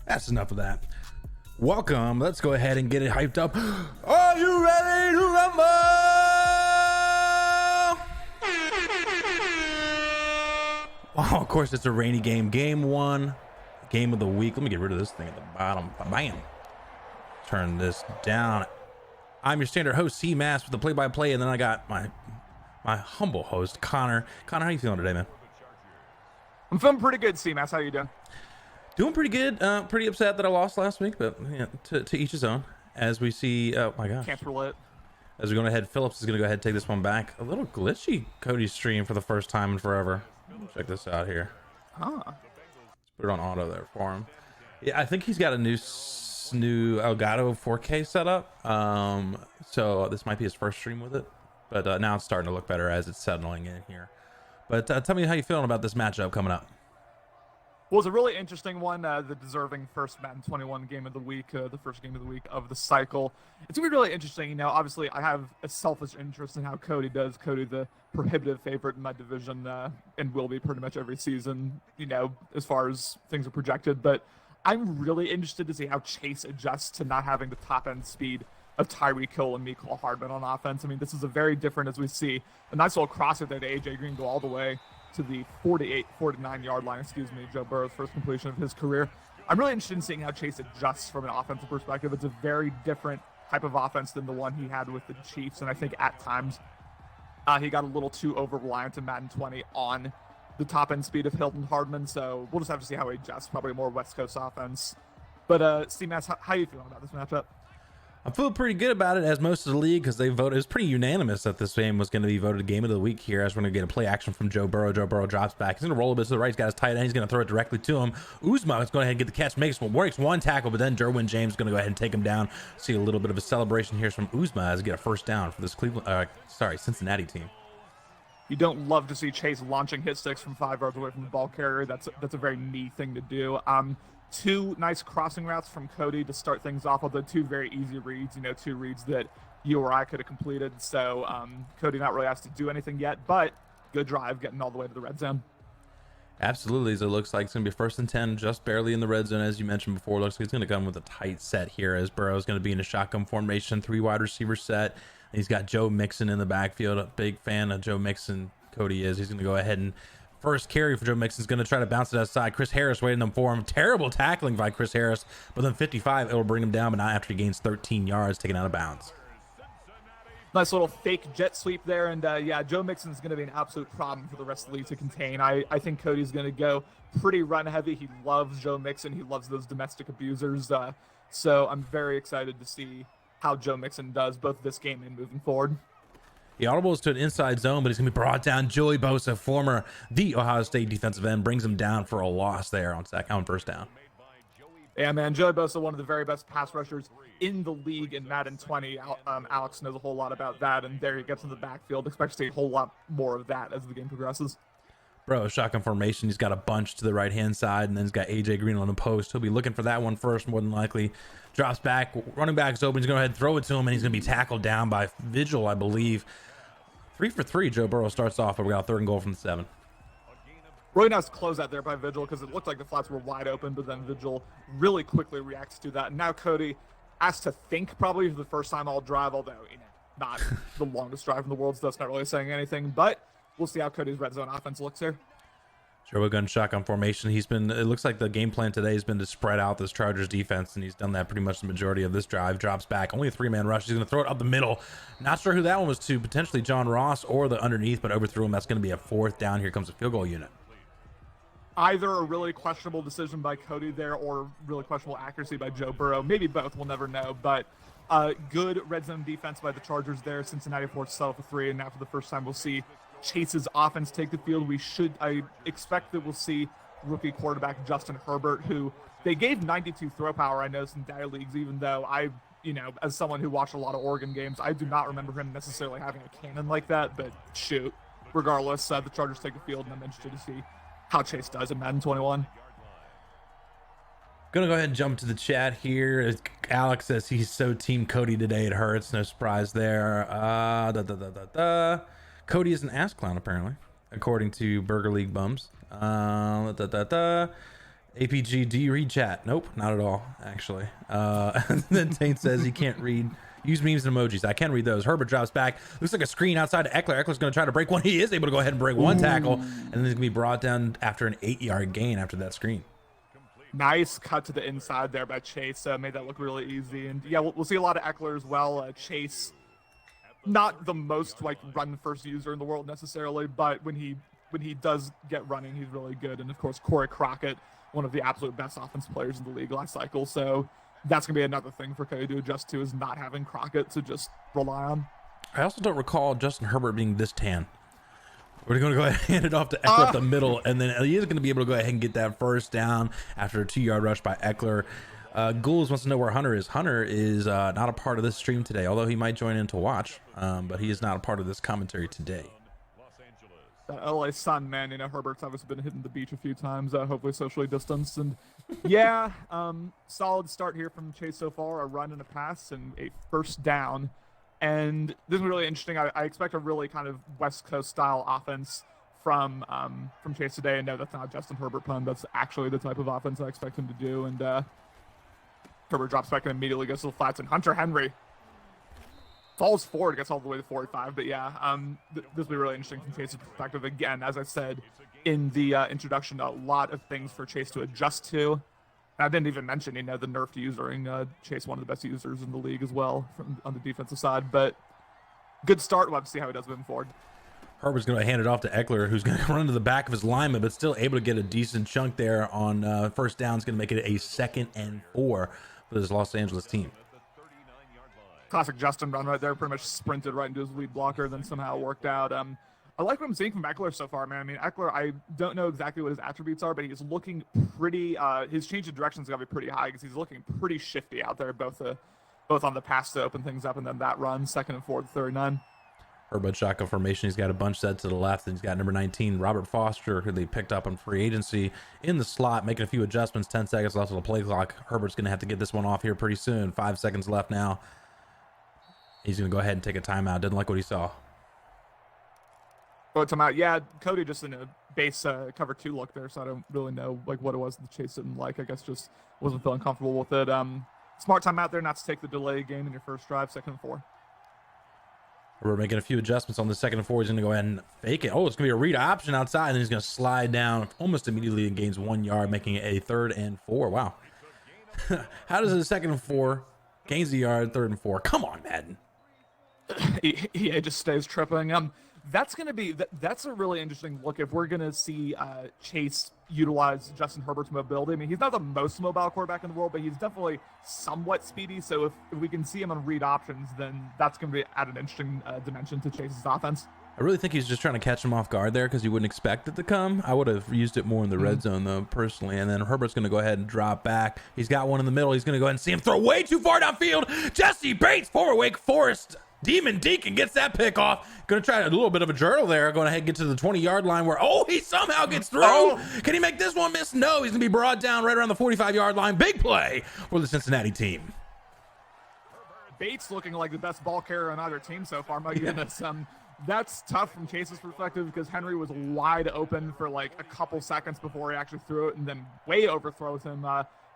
That's enough of that. Welcome. Let's go ahead and get it hyped up. Are you ready to rumble? Oh, of course, it's a rainy game. Game one, game of the week. Let me get rid of this thing at the bottom. Bam. Turn this down. I'm your standard host, C-Mass, with the play-by-play, and then I got my humble host, Connor. Connor, how you feeling today, man? I'm feeling pretty good, C-Mass. How you doing? Doing pretty good. Pretty upset that I lost last week, but yeah, to each his own. As we see, oh my gosh. Can't relate. As we're going ahead, Phillips is going to go ahead and take this one back. A little glitchy Cody's stream for the first time in forever. Check this out here. Huh. Let's put it on auto there for him. Yeah, I think he's got a new Elgato 4K setup. So this might be his first stream with it. But now it's starting to look better as it's settling in here. But tell me how you feeling about this matchup coming up. Well, it's a really interesting one. The deserving first Madden 21 game of the week, the first game of the week of the cycle. It's gonna be really interesting. You know, obviously, I have a selfish interest in how Cody does. Cody, the prohibitive favorite in my division, and will be pretty much every season. You know, as far as things are projected. But I'm really interested to see how Chase adjusts to not having the top end speed of Tyreek Hill and Mecole Hardman on offense. I mean, this is a very different, as we see, a nice little crosser there to AJ Green go all the way to the 49 yard line, Joe Burrow's first completion of his career. I'm really interested in seeing how Chase adjusts from an offensive perspective. It's a very different type of offense than the one he had with the Chiefs, and I think at times he got a little too over-reliant in Madden 20 on the top-end speed of Hilton Hardman, so we'll just have to see how he adjusts. Probably more West Coast offense. But, C-Mass, how are you feeling about this matchup? I feel pretty good about it, as most of the league, because they voted. It was pretty unanimous that this game was going to be voted game of the week here, as we're going to get a play action from Joe Burrow. Joe Burrow drops back. He's going to roll a bit to the right. He's got his tight end. He's going to throw it directly to him. Uzma is going ahead and get the catch. Makes one tackle, but then Derwin James is going to go ahead and take him down. See a little bit of a celebration here from Uzma as he get a first down for this Cincinnati team. You don't love to see Chase launching hit sticks from 5 yards away from the ball carrier. That's a very neat thing to do. Two nice crossing routes from Cody to start things off, although two very easy reads, you know, two reads that you or I could have completed. So Cody not really asked to do anything yet, but good drive getting all the way to the red zone. Absolutely. So it looks like it's going to be first and 10, just barely in the red zone, as you mentioned before. Looks like he's going to come with a tight set here, as Burrow is going to be in a shotgun formation, 3 wide receiver set. And he's got Joe Mixon in the backfield. A big fan of Joe Mixon, Cody is. He's going to go ahead and first carry for Joe Mixon is going to try to bounce it outside. Chris Harris waiting them for him. Terrible tackling by Chris Harris, but then 55, it will bring him down, but not after he gains 13 yards, taken out of bounds. Nice little fake jet sweep there, and yeah, Joe Mixon is going to be an absolute problem for the rest of the league to contain. I think Cody's going to go pretty run heavy. He loves Joe Mixon. He loves those domestic abusers. So I'm very excited to see how Joe Mixon does both this game and moving forward. He audibles to an inside zone, but he's going to be brought down. Joey Bosa, the Ohio State defensive end, brings him down for a loss there on first down. Yeah, man, Joey Bosa, one of the very best pass rushers in the league in Madden 20. Alex knows a whole lot about that, and there he gets in the backfield. Expect to see a whole lot more of that as the game progresses. Bro, shotgun formation. He's got a bunch to the right-hand side, and then he's got AJ Green on the post. He'll be looking for that one first, more than likely. Drops back. Running back's open. He's going to go ahead and throw it to him, and he's going to be tackled down by Vigil, I believe. 3 for 3, Joe Burrow starts off, but we got a 3rd and goal from the 7. Really nice close out there by Vigil, because it looked like the flats were wide open, but then Vigil really quickly reacts to that. And now Cody has to think probably for the first time all drive, although, you know, not the longest drive in the world, so that's not really saying anything. But we'll see how Cody's red zone offense looks here. Sure, we're going shotgun formation. It looks like the game plan today has been to spread out this Chargers defense, and he's done that pretty much the majority of this drive. Drops back, only a 3-man rush. He's going to throw it up the middle. Not sure who that one was to, potentially John Ross or the underneath, but overthrew him. That's going to be a 4th down. Here comes a field goal unit. Either a really questionable decision by Cody there or really questionable accuracy by Joe Burrow. Maybe both, we'll never know. But good red zone defense by the Chargers there. Cincinnati forced to settle for 3, and now for the first time we'll see Chase's offense take the field. I expect that we'll see rookie quarterback Justin Herbert, who they gave 92 throw power, I noticed, in data leagues, even though as someone who watched a lot of Oregon games, I do not remember him necessarily having a cannon like that, but shoot. Regardless, the Chargers take the field, and I'm interested to see how Chase does in Madden 21. Gonna go ahead and jump to the chat here. Alex says he's so team Cody today, it hurts. No surprise there. Cody is an ass clown, apparently, according to Burger League Bums. APG, do you read chat? Nope, not at all, actually. Then Taint says he can't read. Use memes and emojis. I can read those. Herbert drops back. Looks like a screen outside of Eckler. Eckler's going to try to break one. He is able to go ahead and break one tackle, and then he's going to be brought down after an 8-yard gain after that screen. Nice cut to the inside there by Chase. Made that look really easy. And yeah, we'll see a lot of Eckler as well. Chase, not the most like run first user in the world necessarily, but when he does get running, he's really good. And of course, Corey Crockett, one of the absolute best offense players in the league last cycle. So that's going to be another thing for Cody to adjust to, is not having Crockett to just rely on. I also don't recall Justin Herbert being this tan. We're going to go ahead and hand it off to Eckler up the middle, and then he is going to be able to go ahead and get that first down after a 2-yard rush by Eckler. Ghouls wants to know where Hunter is. Hunter is not a part of this stream today, although he might join in to watch, but he is not a part of this commentary today. LA sun, man, Herbert's obviously been hitting the beach a few times, hopefully socially distanced. And yeah, solid start here from Chase so far, a run and a pass and a first down. And this is really interesting. I expect a really kind of West Coast style offense from Chase today. And no, that's not a Justin Herbert pun. That's actually the type of offense I expect him to do. And Herbert drops back and immediately goes to the flats. And Hunter Henry falls forward, gets all the way to 45. But yeah, this will be really interesting from Chase's perspective. Again, as I said in the introduction, a lot of things for Chase to adjust to. I didn't even mention, the nerfed usering. Chase, one of the best users in the league as well on the defensive side. But good start. We'll have to see how he does moving forward. Herbert's going to hand it off to Eckler, who's going to run to the back of his lineman, but still able to get a decent chunk there on first down. It's going to make it a 2nd and 4 for this Los Angeles team. Classic Justin run right there. Pretty much sprinted right into his lead blocker, then somehow worked out. I like what I'm seeing from Eckler so far, man. I mean, Eckler, I don't know exactly what his attributes are, but he's looking pretty, his change of direction is going to be pretty high because he's looking pretty shifty out there, both on the pass to open things up and then that run, 2nd and 4, 39. Herbert shotgun formation. He's got a bunch set to the left, and he's got number 19, Robert Foster, who they picked up on free agency in the slot, making a few adjustments. 10 seconds left on the play clock. Herbert's going to have to get this one off here pretty soon. 5 seconds left now. He's going to go ahead and take a timeout. Didn't like what he saw. Oh, timeout. Yeah, Cody just in a base cover 2 look there, so I don't really know what it was the Chase didn't like. I guess just wasn't feeling comfortable with it. Smart timeout there, not to take the delay game in your first drive, 2nd and 4. We're making a few adjustments on the 2nd and 4. He's going to go ahead and fake it. Oh, it's going to be a read option outside, and then he's going to slide down almost immediately and gains 1 yard, making it a 3rd and 4. Wow. How does a 2nd and 4 gains a yard, 3rd and 4? Come on, Madden. He just stays tripping. That's going to be that's a really interesting look if we're going to see Chase utilize Justin Herbert's mobility. I mean, he's not the most mobile quarterback in the world, but he's definitely somewhat speedy. So if we can see him on read options, then that's going to be add an interesting dimension to Chase's offense. I really think he's just trying to catch him off guard there because you wouldn't expect it to come. I would have used it more in the red zone, though, personally. And then Herbert's going to go ahead and drop back. He's got one in the middle. He's going to go ahead and see him throw way too far downfield. Jesse Bates, former Wake Forest Demon Deacon, gets that pick off. Going to try a little bit of a journal there. Going ahead and get to the 20-yard line where, he somehow gets through. Oh. Can he make this one miss? No, he's going to be brought down right around the 45-yard line. Big play for the Cincinnati team. Bates looking like the best ball carrier on either team so far. My goodness. That's tough from Chase's perspective because Henry was wide open for like a couple seconds before he actually threw it and then way overthrows him.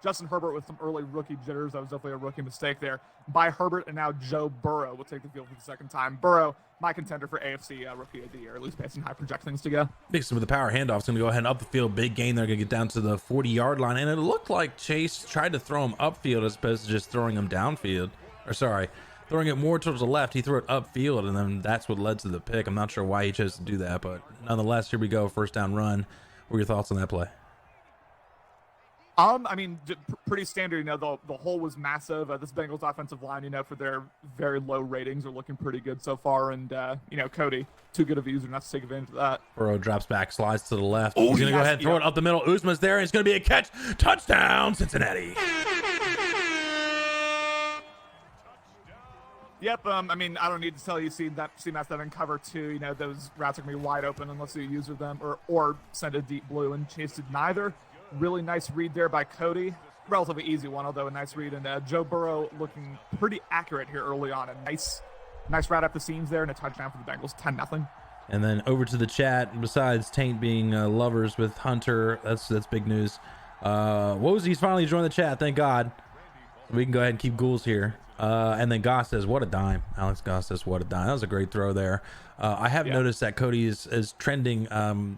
Justin Herbert with some early rookie jitters. That was definitely a rookie mistake there by Herbert. And now Joe Burrow will take the field for the 2nd time. Burrow, my contender for AFC Rookie of the Year, at least based on how I project things to go. Mixing with the power handoff. It's going to go ahead and up the field. Big gain. They're going to get down to the 40-yard line. And it looked like Chase tried to throw him upfield as opposed to just throwing him downfield. Throwing it more towards the left. He threw it upfield, and then that's what led to the pick. I'm not sure why he chose to do that, but nonetheless, here we go. First down run. What are your thoughts on that play? I mean, pretty standard. The hole was massive. This Bengals offensive line, for their very low ratings, are looking pretty good so far. And Cody, too good of a user not to take advantage of that. Burrow drops back, slides to the left. He's going to go ahead and throw it up the middle. Uzma's there, and it's going to be a catch. Touchdown, Cincinnati. Yep. I mean, I don't need to tell you, see Matt that in cover 2. Those routes are going to be wide open unless you use them or send a deep blue. And Chase did neither. Really nice read there by Cody. Relatively easy one, although a nice read. And Joe Burrow looking pretty accurate here early on. A nice right up the seams there and a touchdown for the Bengals. 10-0. And then over to the chat. Besides Taint being lovers with Hunter, that's big news. Wosey's finally joined the chat. Thank God. We can go ahead and keep ghouls here. And then Goss says, what a dime. Alex Goss says, what a dime. That was a great throw there. I have noticed that Cody is trending,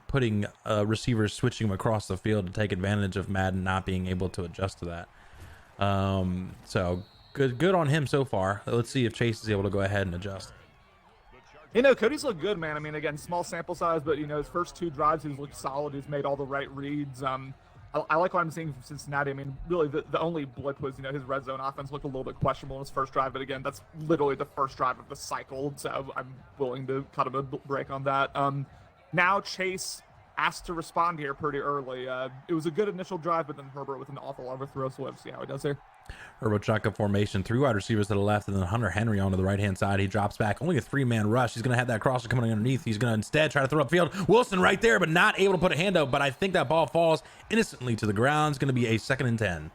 putting receivers, switching them across the field to take advantage of Madden not being able to adjust to that. So good on him so far. Let's see if Chase is able to go ahead and adjust. You know, Cody's looked good, man. I mean, again, small sample size, but, you know, his first 2 drives, he's looked solid. He's made all the right reads. I like what I'm seeing from Cincinnati. I mean, really, the only blip was, you know, his red zone offense looked a little bit questionable in his first drive. But, again, that's literally the first drive of the cycle. So I'm willing to cut him a break on that. Now Chase asked to respond here pretty early. It was a good initial drive, but then Herbert with an awful overthrow. So we'll have to see how he does here. Herbert shotgun formation, 3 wide receivers to the left, and then Hunter Henry onto the right-hand side. He drops back, only a 3-man rush. He's going to have that crosser coming underneath. He's going to instead try to throw upfield. Wilson right there, but not able to put a hand up. But I think that ball falls innocently to the ground. It's going to be a 2nd and 10.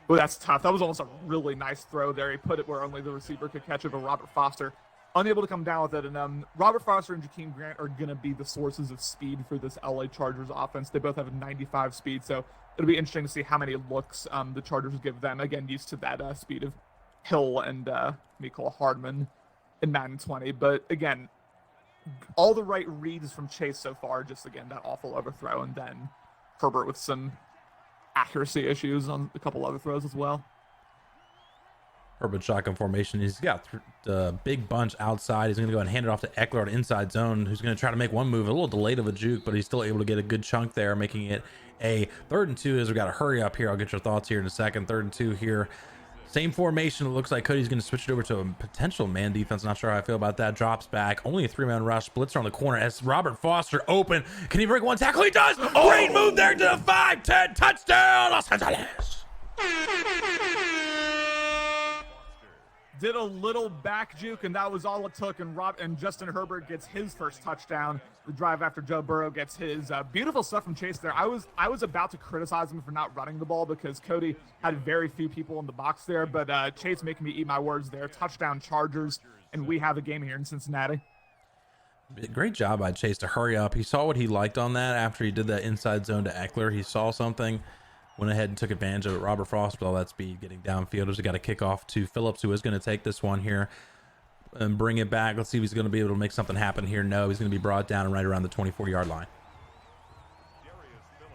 Well, that's tough. That was almost a really nice throw there. He put it where only the receiver could catch it, but Robert Foster unable to come down with it. And Robert Foster and Jakeem Grant are going to be the sources of speed for this LA Chargers offense. They both have 95 speed, so it'll be interesting to see how many looks the Chargers give them. Again, used to that speed of Hill and Mecole Hardman in Madden 20. But again, all the right reads from Chase so far. Just, again, that awful overthrow. And then Herbert with some accuracy issues on a couple other throws as well. Herbert shotgun formation. He's got the big bunch outside. He's going to go and hand it off to Eckler at inside zone, who's going to try to make one move. A little delayed of a juke, but he's still able to get a good chunk there, making it a 3rd and 2 as we got to hurry up here. I'll get your thoughts here in a second. 3rd and 2 here. Same formation. It looks like Cody's going to switch it over to a potential man defense. Not sure how I feel about that. Drops back. Only a 3-man rush. Blitzer on the corner as Robert Foster open. Can he break one tackle? He does. Great move there to the 5-10 touchdown, Los Angeles. Did a little back juke, and that was all it took. And Justin Herbert gets his first touchdown. The drive after Joe Burrow gets his. Beautiful stuff from Chase there. I was about to criticize him for not running the ball because Cody had very few people in the box there. But Chase making me eat my words there. Touchdown Chargers, and we have a game here in Cincinnati. Great job by Chase to hurry up. He saw what he liked on that after he did that inside zone to Eckler. He saw something. Went ahead and took advantage of it. Robert Frost with all that speed getting downfield. He's got a kickoff to Phillips, who is going to take this one here and bring it back. Let's see if he's going to be able to make something happen here. No, he's going to be brought down right around the 24-yard line.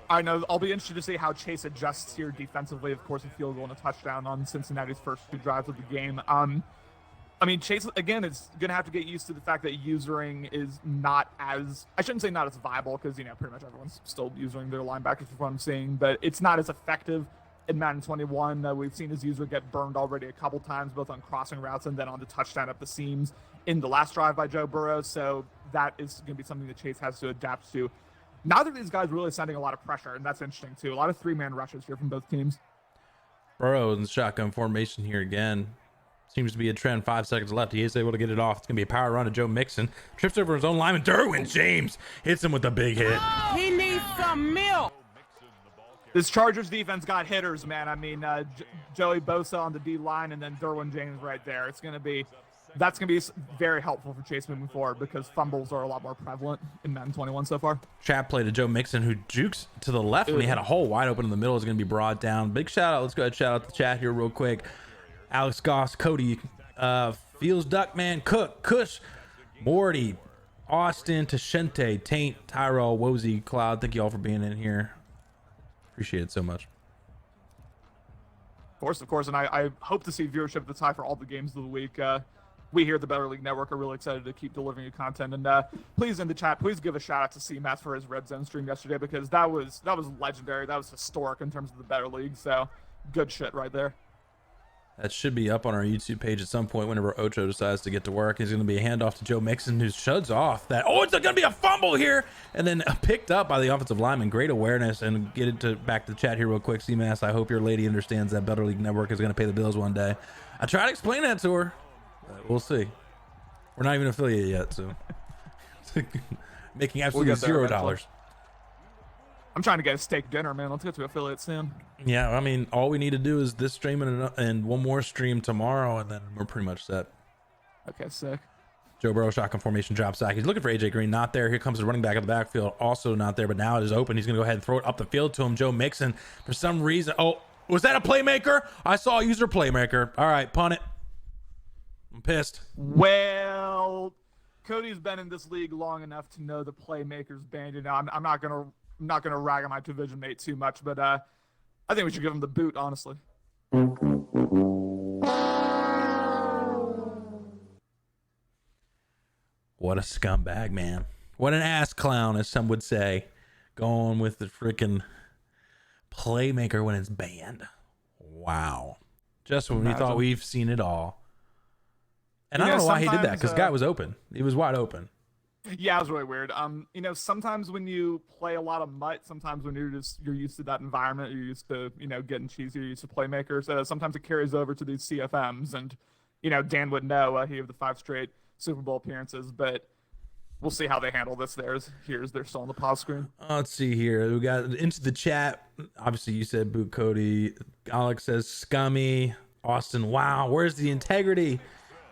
I know. I'll be interested to see how Chase adjusts here defensively. Of course, a field goal and a touchdown on Cincinnati's first 2 drives of the game. I mean, Chase, again, is going to have to get used to the fact that usering is not as, I shouldn't say not as viable because, you know, pretty much everyone's still using their linebackers from what I'm seeing, but it's not as effective in Madden 21. We've seen his user get burned already a couple times, both on crossing routes and then on the touchdown up the seams in the last drive by Joe Burrow. So that is going to be something that Chase has to adapt to. Neither of these guys really sending a lot of pressure, and that's interesting too. A lot of 3-man rushes here from both teams. Burrow in shotgun formation here again. Seems to be a trend. 5 seconds left. He is able to get it off. It's going to be a power run to Joe Mixon. Trips over his own lineman. Derwin James hits him with a big hit. Oh, he needs some milk. This Chargers defense got hitters, man. I mean, Joey Bosa on the D line and then Derwin James right there. That's going to be very helpful for Chase moving forward because fumbles are a lot more prevalent in Madden 21 so far. Trap play to Joe Mixon, who jukes to the left when he had a hole wide open in the middle. Is going to be brought down. Big shout out. Let's go ahead and shout out the chat here real quick. Alex Goss, Cody, Fields, Duckman, Cook, Kush, Morty, Austin, Tashente, Taint, Tyrell, Wozy, Cloud. Thank you all for being in here. Appreciate it so much. Of course, and I hope to see viewership that's high for all the games of the week. We here at the Better League Network are really excited to keep delivering you content. And please, in the chat, please give a shout out to CMAS for his Red Zone stream yesterday because that was legendary. That was historic in terms of the Better League. So good shit right there. That should be up on our YouTube page at some point whenever Ocho decides to get to work. He's going to be a handoff to Joe Mixon, who shuds off that. Oh, it's going to be a fumble here. And then picked up by the offensive lineman. Great awareness. And get into back to the chat here real quick. CMAS, I hope your lady understands that Better League Network is going to pay the bills one day. I tried to explain that to her. We'll see. We're not even affiliated yet, so. Making absolutely $0. I'm trying to get a steak dinner, man. Let's get to affiliate soon. Yeah, I mean, all we need to do is this stream and one more stream tomorrow, and then we're pretty much set. Okay, sick. Joe Burrow shotgun formation drops back. He's looking for AJ Green. Not there. Here comes the running back of the backfield. Also not there, but now it is open. He's going to go ahead and throw it up the field to him. Joe Mixon, for some reason. Oh, was that a playmaker? I saw a user playmaker. All right, punt it. I'm pissed. Well, Cody's been in this league long enough to know the playmakers band. You know, I'm not gonna rag on my division mate too much, but I think we should give him the boot, honestly. What a scumbag, man. What an ass clown, as some would say. Going with the freaking playmaker when it's banned. Wow. Just when we thought we've seen it all. And I don't know why he did that, because the guy was open. He was wide open. Yeah, it was really weird. You know, sometimes when you play a lot of MUT, sometimes when you're used to that environment, you're used to, you know, getting cheesy, you're used to playmakers. Sometimes it carries over to these CFMs, and, you know, Dan would know he had the 5 straight Super Bowl appearances, but we'll see how they handle this. They're still on the pause screen. Let's see here. We got into the chat. Obviously, you said boot Cody. Alex says scummy. Austin, wow. Where's the integrity?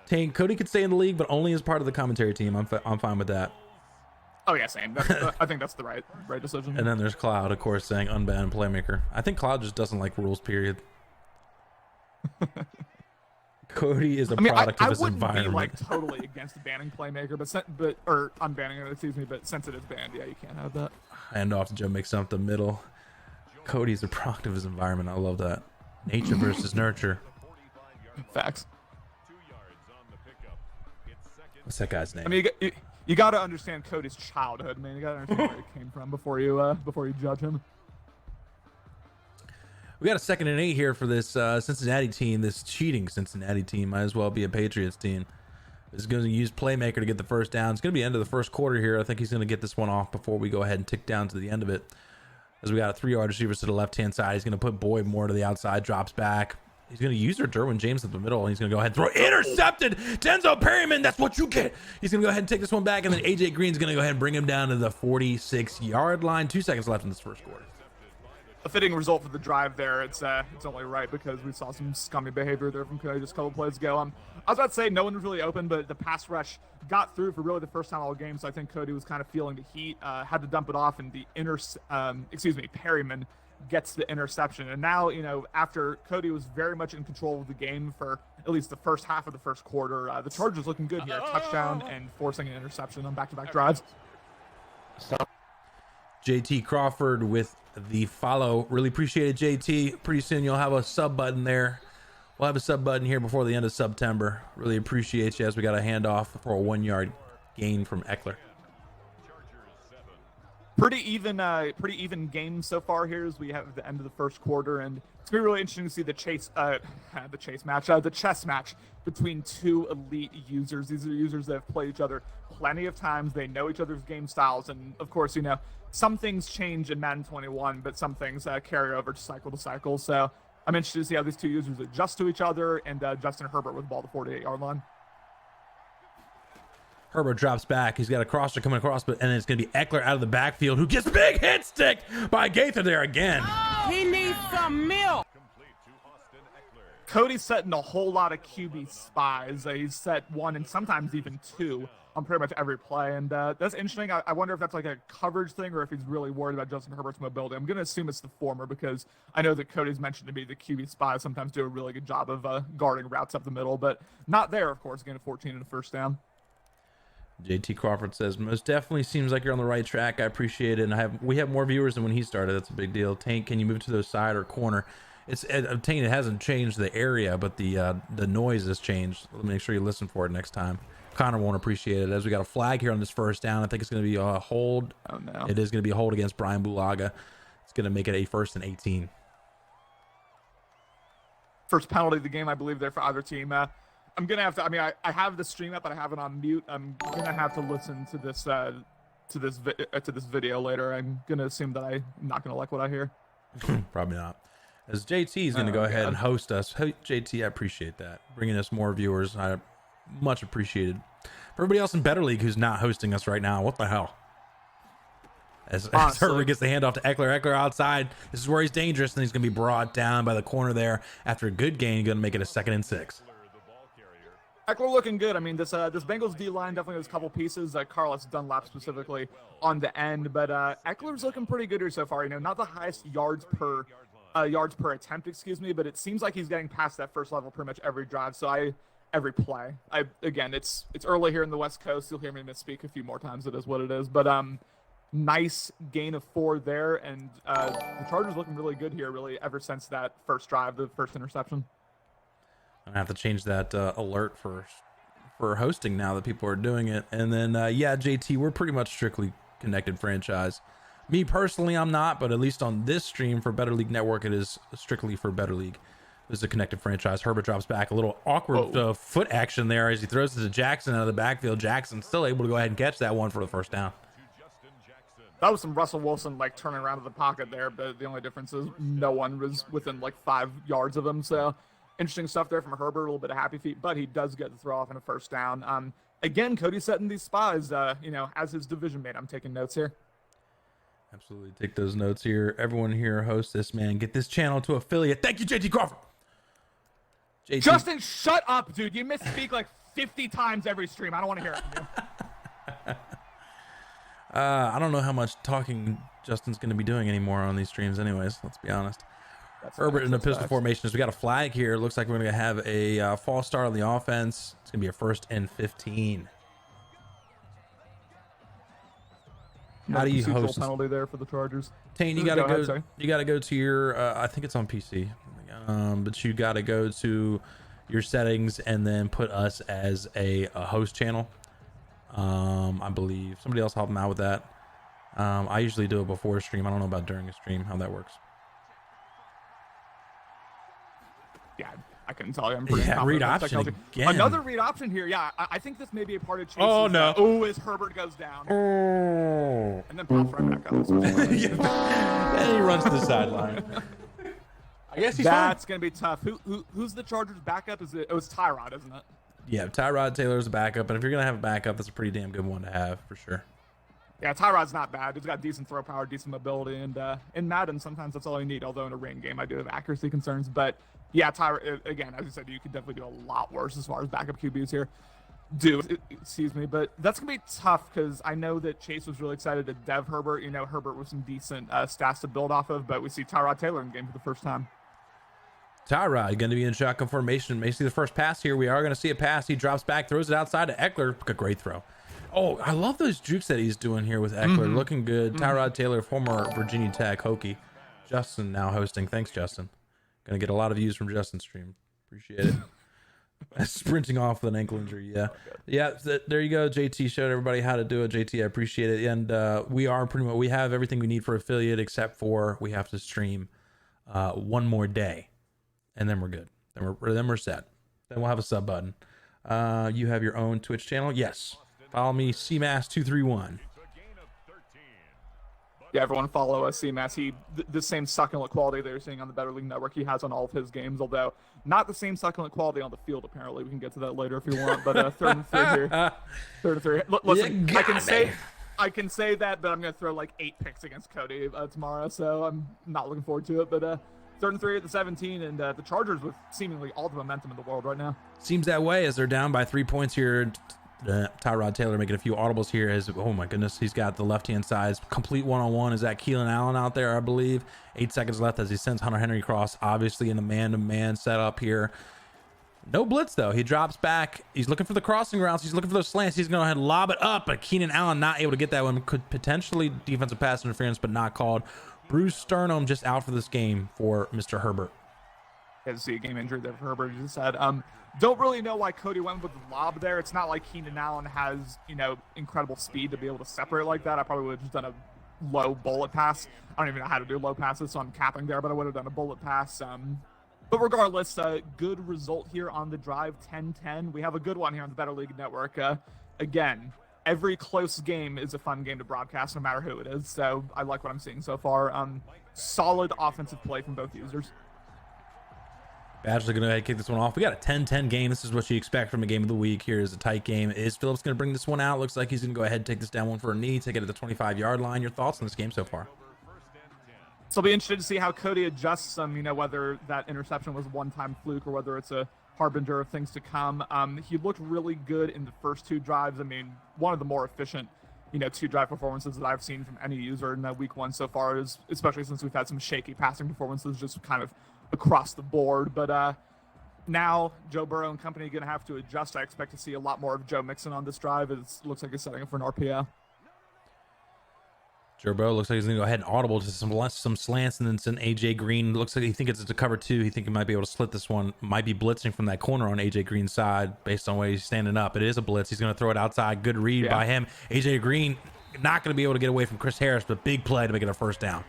Tank, Cody could stay in the league, but only as part of the commentary team. I'm fine with that. Oh yeah, same. I think that's the right decision. And then there's Cloud, of course, saying unbanned playmaker. I think Cloud just doesn't like rules, period. Cody is a product of his environment. I wouldn't be like totally against banning playmaker, or unbanning it, excuse me, but since it is banned, yeah, you can't have that. Hand off to Joe Mixon up the middle. Cody's a product of his environment. I love that. Nature versus nurture. Facts. What's that guy's name? I mean, you got to understand Cody's childhood, man. You got to understand where it came from before you judge him. We got a 2nd and 8 here for this Cincinnati team. This cheating Cincinnati team might as well be a Patriots team. Is going to use playmaker to get the first down. It's going to be end of the first quarter here. I think he's going to get this one off before we go ahead and tick down to the end of it. As we got a 3-yard receivers to the left-hand side. He's going to put Boyd more to the outside, drops back. He's going to use Derwin James at the middle, and he's going to go ahead and throw. Intercepted! Denzel Perryman, that's what you get! He's going to go ahead and take this one back, and then AJ Green's going to go ahead and bring him down to the 46-yard line. 2 seconds left in this first quarter. A fitting result for the drive there. It's only right because we saw some scummy behavior there from Cody just a couple plays ago. I was about to say no one was really open, but the pass rush got through for really the first time all game, so I think Cody was kind of feeling the heat, had to dump it off, and Perryman gets the interception. And now, you know, after Cody was very much in control of the game for at least the first half of the first quarter, the Chargers looking good here. Touchdown and forcing an interception on back-to-back drives. JT Crawford with the follow. Really appreciate it, JT. Pretty soon you'll have a sub button there. We'll have a sub button here before the end of September. Really appreciate you as we got a handoff for a 1-yard gain from Eckler. Pretty even game so far here as we have the end of the first quarter, and it's gonna be really interesting to see the chess match between 2 elite users. These are users that have played each other plenty of times. They know each other's game styles, and of course, you know, some things change in Madden 21, but some things carry over to cycle. So I'm interested to see how these 2 users adjust to each other, and Justin Herbert with the ball at the 48-yard line. Herbert drops back. He's got a crosser coming across, and it's going to be Eckler out of the backfield, who gets big hit stick by Gaither there again. He needs some milk. Cody's setting a whole lot of QB spies. He's set 1 and sometimes even 2 on pretty much every play, and that's interesting. I wonder if that's like a coverage thing or if he's really worried about Justin Herbert's mobility. I'm going to assume it's the former because I know that Cody's mentioned to me the QB spies sometimes do a really good job of guarding routes up the middle, but not there, of course, getting 14 and a first down. JT Crawford says, most definitely seems like you're on the right track. I appreciate it. And we have more viewers than when he started. That's a big deal. Tank, can you move to the side or corner? Tank, it hasn't changed the area, but the noise has changed. Let me make sure you listen for it next time. Connor won't appreciate it. As we got a flag here on this first down, I think it's going to be a hold. Oh, no. It is going to be a hold against Brian Bulaga. It's going to make it a 1st and 18. First penalty of the game, I believe, there for either team. I'm gonna have to. I mean, I have the stream up, but I have it on mute. I'm gonna have to listen to this video later. I'm gonna assume that I'm not gonna like what I hear. Probably not. As JT is gonna go ahead and host us. Hey, JT, I appreciate that. Bringing us more viewers. I much appreciated. For everybody else in Better League who's not hosting us right now, what the hell? As Herbert gets the handoff to Eckler outside. This is where he's dangerous, and he's gonna be brought down by the corner there after a good gain. Gonna make it a 2nd and 6. Eckler looking good. I mean, this Bengals D line definitely has a couple pieces. Carlos Dunlap specifically on the end, but Eckler's looking pretty good here so far. You know, not the highest yards per attempt, excuse me, but it seems like he's getting past that first level pretty much every drive. So every play. Again, it's early here in the West Coast. You'll hear me misspeak a few more times. It is what it is, but nice gain of 4 there, and the Chargers looking really good here, really ever since that first drive, the first interception. I have to change that alert for hosting now that people are doing it. And then yeah, JT, we're pretty much strictly connected franchise. Me personally, I'm not, but at least on this stream for Better League Network, it is strictly for Better League. This is a connected franchise. Herbert drops back, a little awkward foot action there as he throws it to Jackson out of the backfield. Jackson still able to go ahead and catch that one for the first down. That was some Russell Wilson like turning around to the pocket there, but the only difference is no one was within like 5 yards of him. So interesting stuff there from Herbert, a little bit of happy feet, but he does get the throw off in a first down. Again, Cody setting these spies, you know, as his division mate. I'm taking notes here. Absolutely. Take those notes here. Everyone here, host this, man. Get this channel to affiliate. Thank you, JT Crawford. JT. Justin, shut up, dude. You misspeak like 50 times every stream. I don't want to hear it from you. I don't know how much talking Justin's going to be doing anymore on these streams anyways. Let's be honest. Herbert in a pistol formation. As we got a flag here. Looks like we're going to have a false start on the offense. It's going to be a 1st and 15. How do you host this? Penalty there for the Chargers? Tane, you gotta go. You gotta go to your. I think it's on PC. But you gotta go to your settings and then put us as a host channel. I believe somebody else help them out with that. I usually do it before a stream. I don't know about during a stream how that works. Yeah, I couldn't tell you. I'm pretty read option again. Another read option here. Yeah, I think this may be a part of Chase's. Oh no! As Herbert goes down. Oh. And then pops right back up. Then he runs to the sideline. I guess that's gonna be tough. Who's the Chargers' backup? Is it? It was Tyrod, isn't it? Yeah, Tyrod Taylor's a backup, and if you're gonna have a backup, that's a pretty damn good one to have for sure. Yeah, Tyrod's not bad. He's got decent throw power, decent mobility, and in Madden, sometimes that's all you need. Although in a rain game, I do have accuracy concerns, but. Yeah, Tyrod, again, as you said, you could definitely do a lot worse as far as backup QBs here. Excuse me, but that's going to be tough because I know that Chase was really excited to dev Herbert. You know, Herbert with some decent stats to build off of, but we see Tyrod Taylor in the game for the first time. Tyrod going to be in shotgun formation. May see the first pass here. We are going to see a pass. He drops back, throws it outside to Eckler. A great throw. Oh, I love those jukes that he's doing here with Eckler. Looking good. Tyrod Taylor, former Virginia Tech Hokie. Justin now hosting. Thanks, Justin. Gonna get a lot of views from Justin's stream. Appreciate it. Sprinting off with an ankle injury. Yeah. There you go. JT showed everybody how to do it. JT, I appreciate it. And we have everything we need for affiliate, except for we have to stream one more day, and then we're good. Then we're set. Then we'll have a sub button. You have your own Twitch channel. Yes. Follow me, CMass231. Yeah, everyone follow CMass. The same succulent quality they're seeing on the Better League Network he has on all of his games, although not the same succulent quality on the field, apparently. We can get to that later if you want, but 3rd and 3 here. 3rd and 3. Listen, I can say that, but I'm going to throw like 8 picks against Cody tomorrow, so I'm not looking forward to it. But 3rd and 3 at the 17, and the Chargers with seemingly all the momentum in the world right now. Seems that way as they're down by 3 points here. Tyrod Taylor making a few audibles here as, oh my goodness, he's got the left-hand side complete one-on-one. Is that Keelan Allen out there, I believe? 8 seconds left as he sends Hunter Henry across, obviously in the man-to-man setup here. No blitz, though. He drops back. He's looking for the crossing routes. He's looking for those slants. He's going to go ahead and lob it up, but Keenan Allen not able to get that one. Could potentially defensive pass interference, but not called. Bruce Sternum just out for this game for Mr. Herbert. To see a game injury there for Herbert, you just said. Don't really know why Cody went with the lob there. It's not like Keenan Allen has, incredible speed to be able to separate like that. I probably would have just done a low bullet pass. I don't even know how to do low passes, so I'm capping there, but I would have done a bullet pass. But regardless, good result here on the drive, 10-10. We have a good one here on the Better League Network. Again, every close game is a fun game to broadcast, no matter who it is. So I like what I'm seeing so far. Solid offensive play from both users. Badger's going to go ahead and kick this one off. We got a 10-10 game. This is what you expect from a game of the week. Here is a tight game. Is Phillips going to bring this one out? Looks like he's going to go ahead and take this down one for a knee, take it at the 25-yard line. Your thoughts on this game so far? So I'll be interested to see how Cody adjusts whether that interception was a one-time fluke or whether it's a harbinger of things to come. He looked really good in the first 2 drives. I mean, one of the more efficient, 2-drive performances that I've seen from any user in week 1 so far, especially since we've had some shaky passing performances just kind of across the board. But now Joe Burrow and company are going to have to adjust. I expect to see a lot more of Joe Mixon on this drive. It looks like he's setting up for an RPO. Joe Burrow looks like he's going to go ahead and audible to some slants, and then send AJ Green. Looks like he thinks it's a cover 2. He think he might be able to split this one. Might be blitzing from that corner on AJ Green's side based on where he's standing up. It is a blitz. He's going to throw it outside. Good read by him. AJ Green not going to be able to get away from Chris Harris, but big play to make it a first down.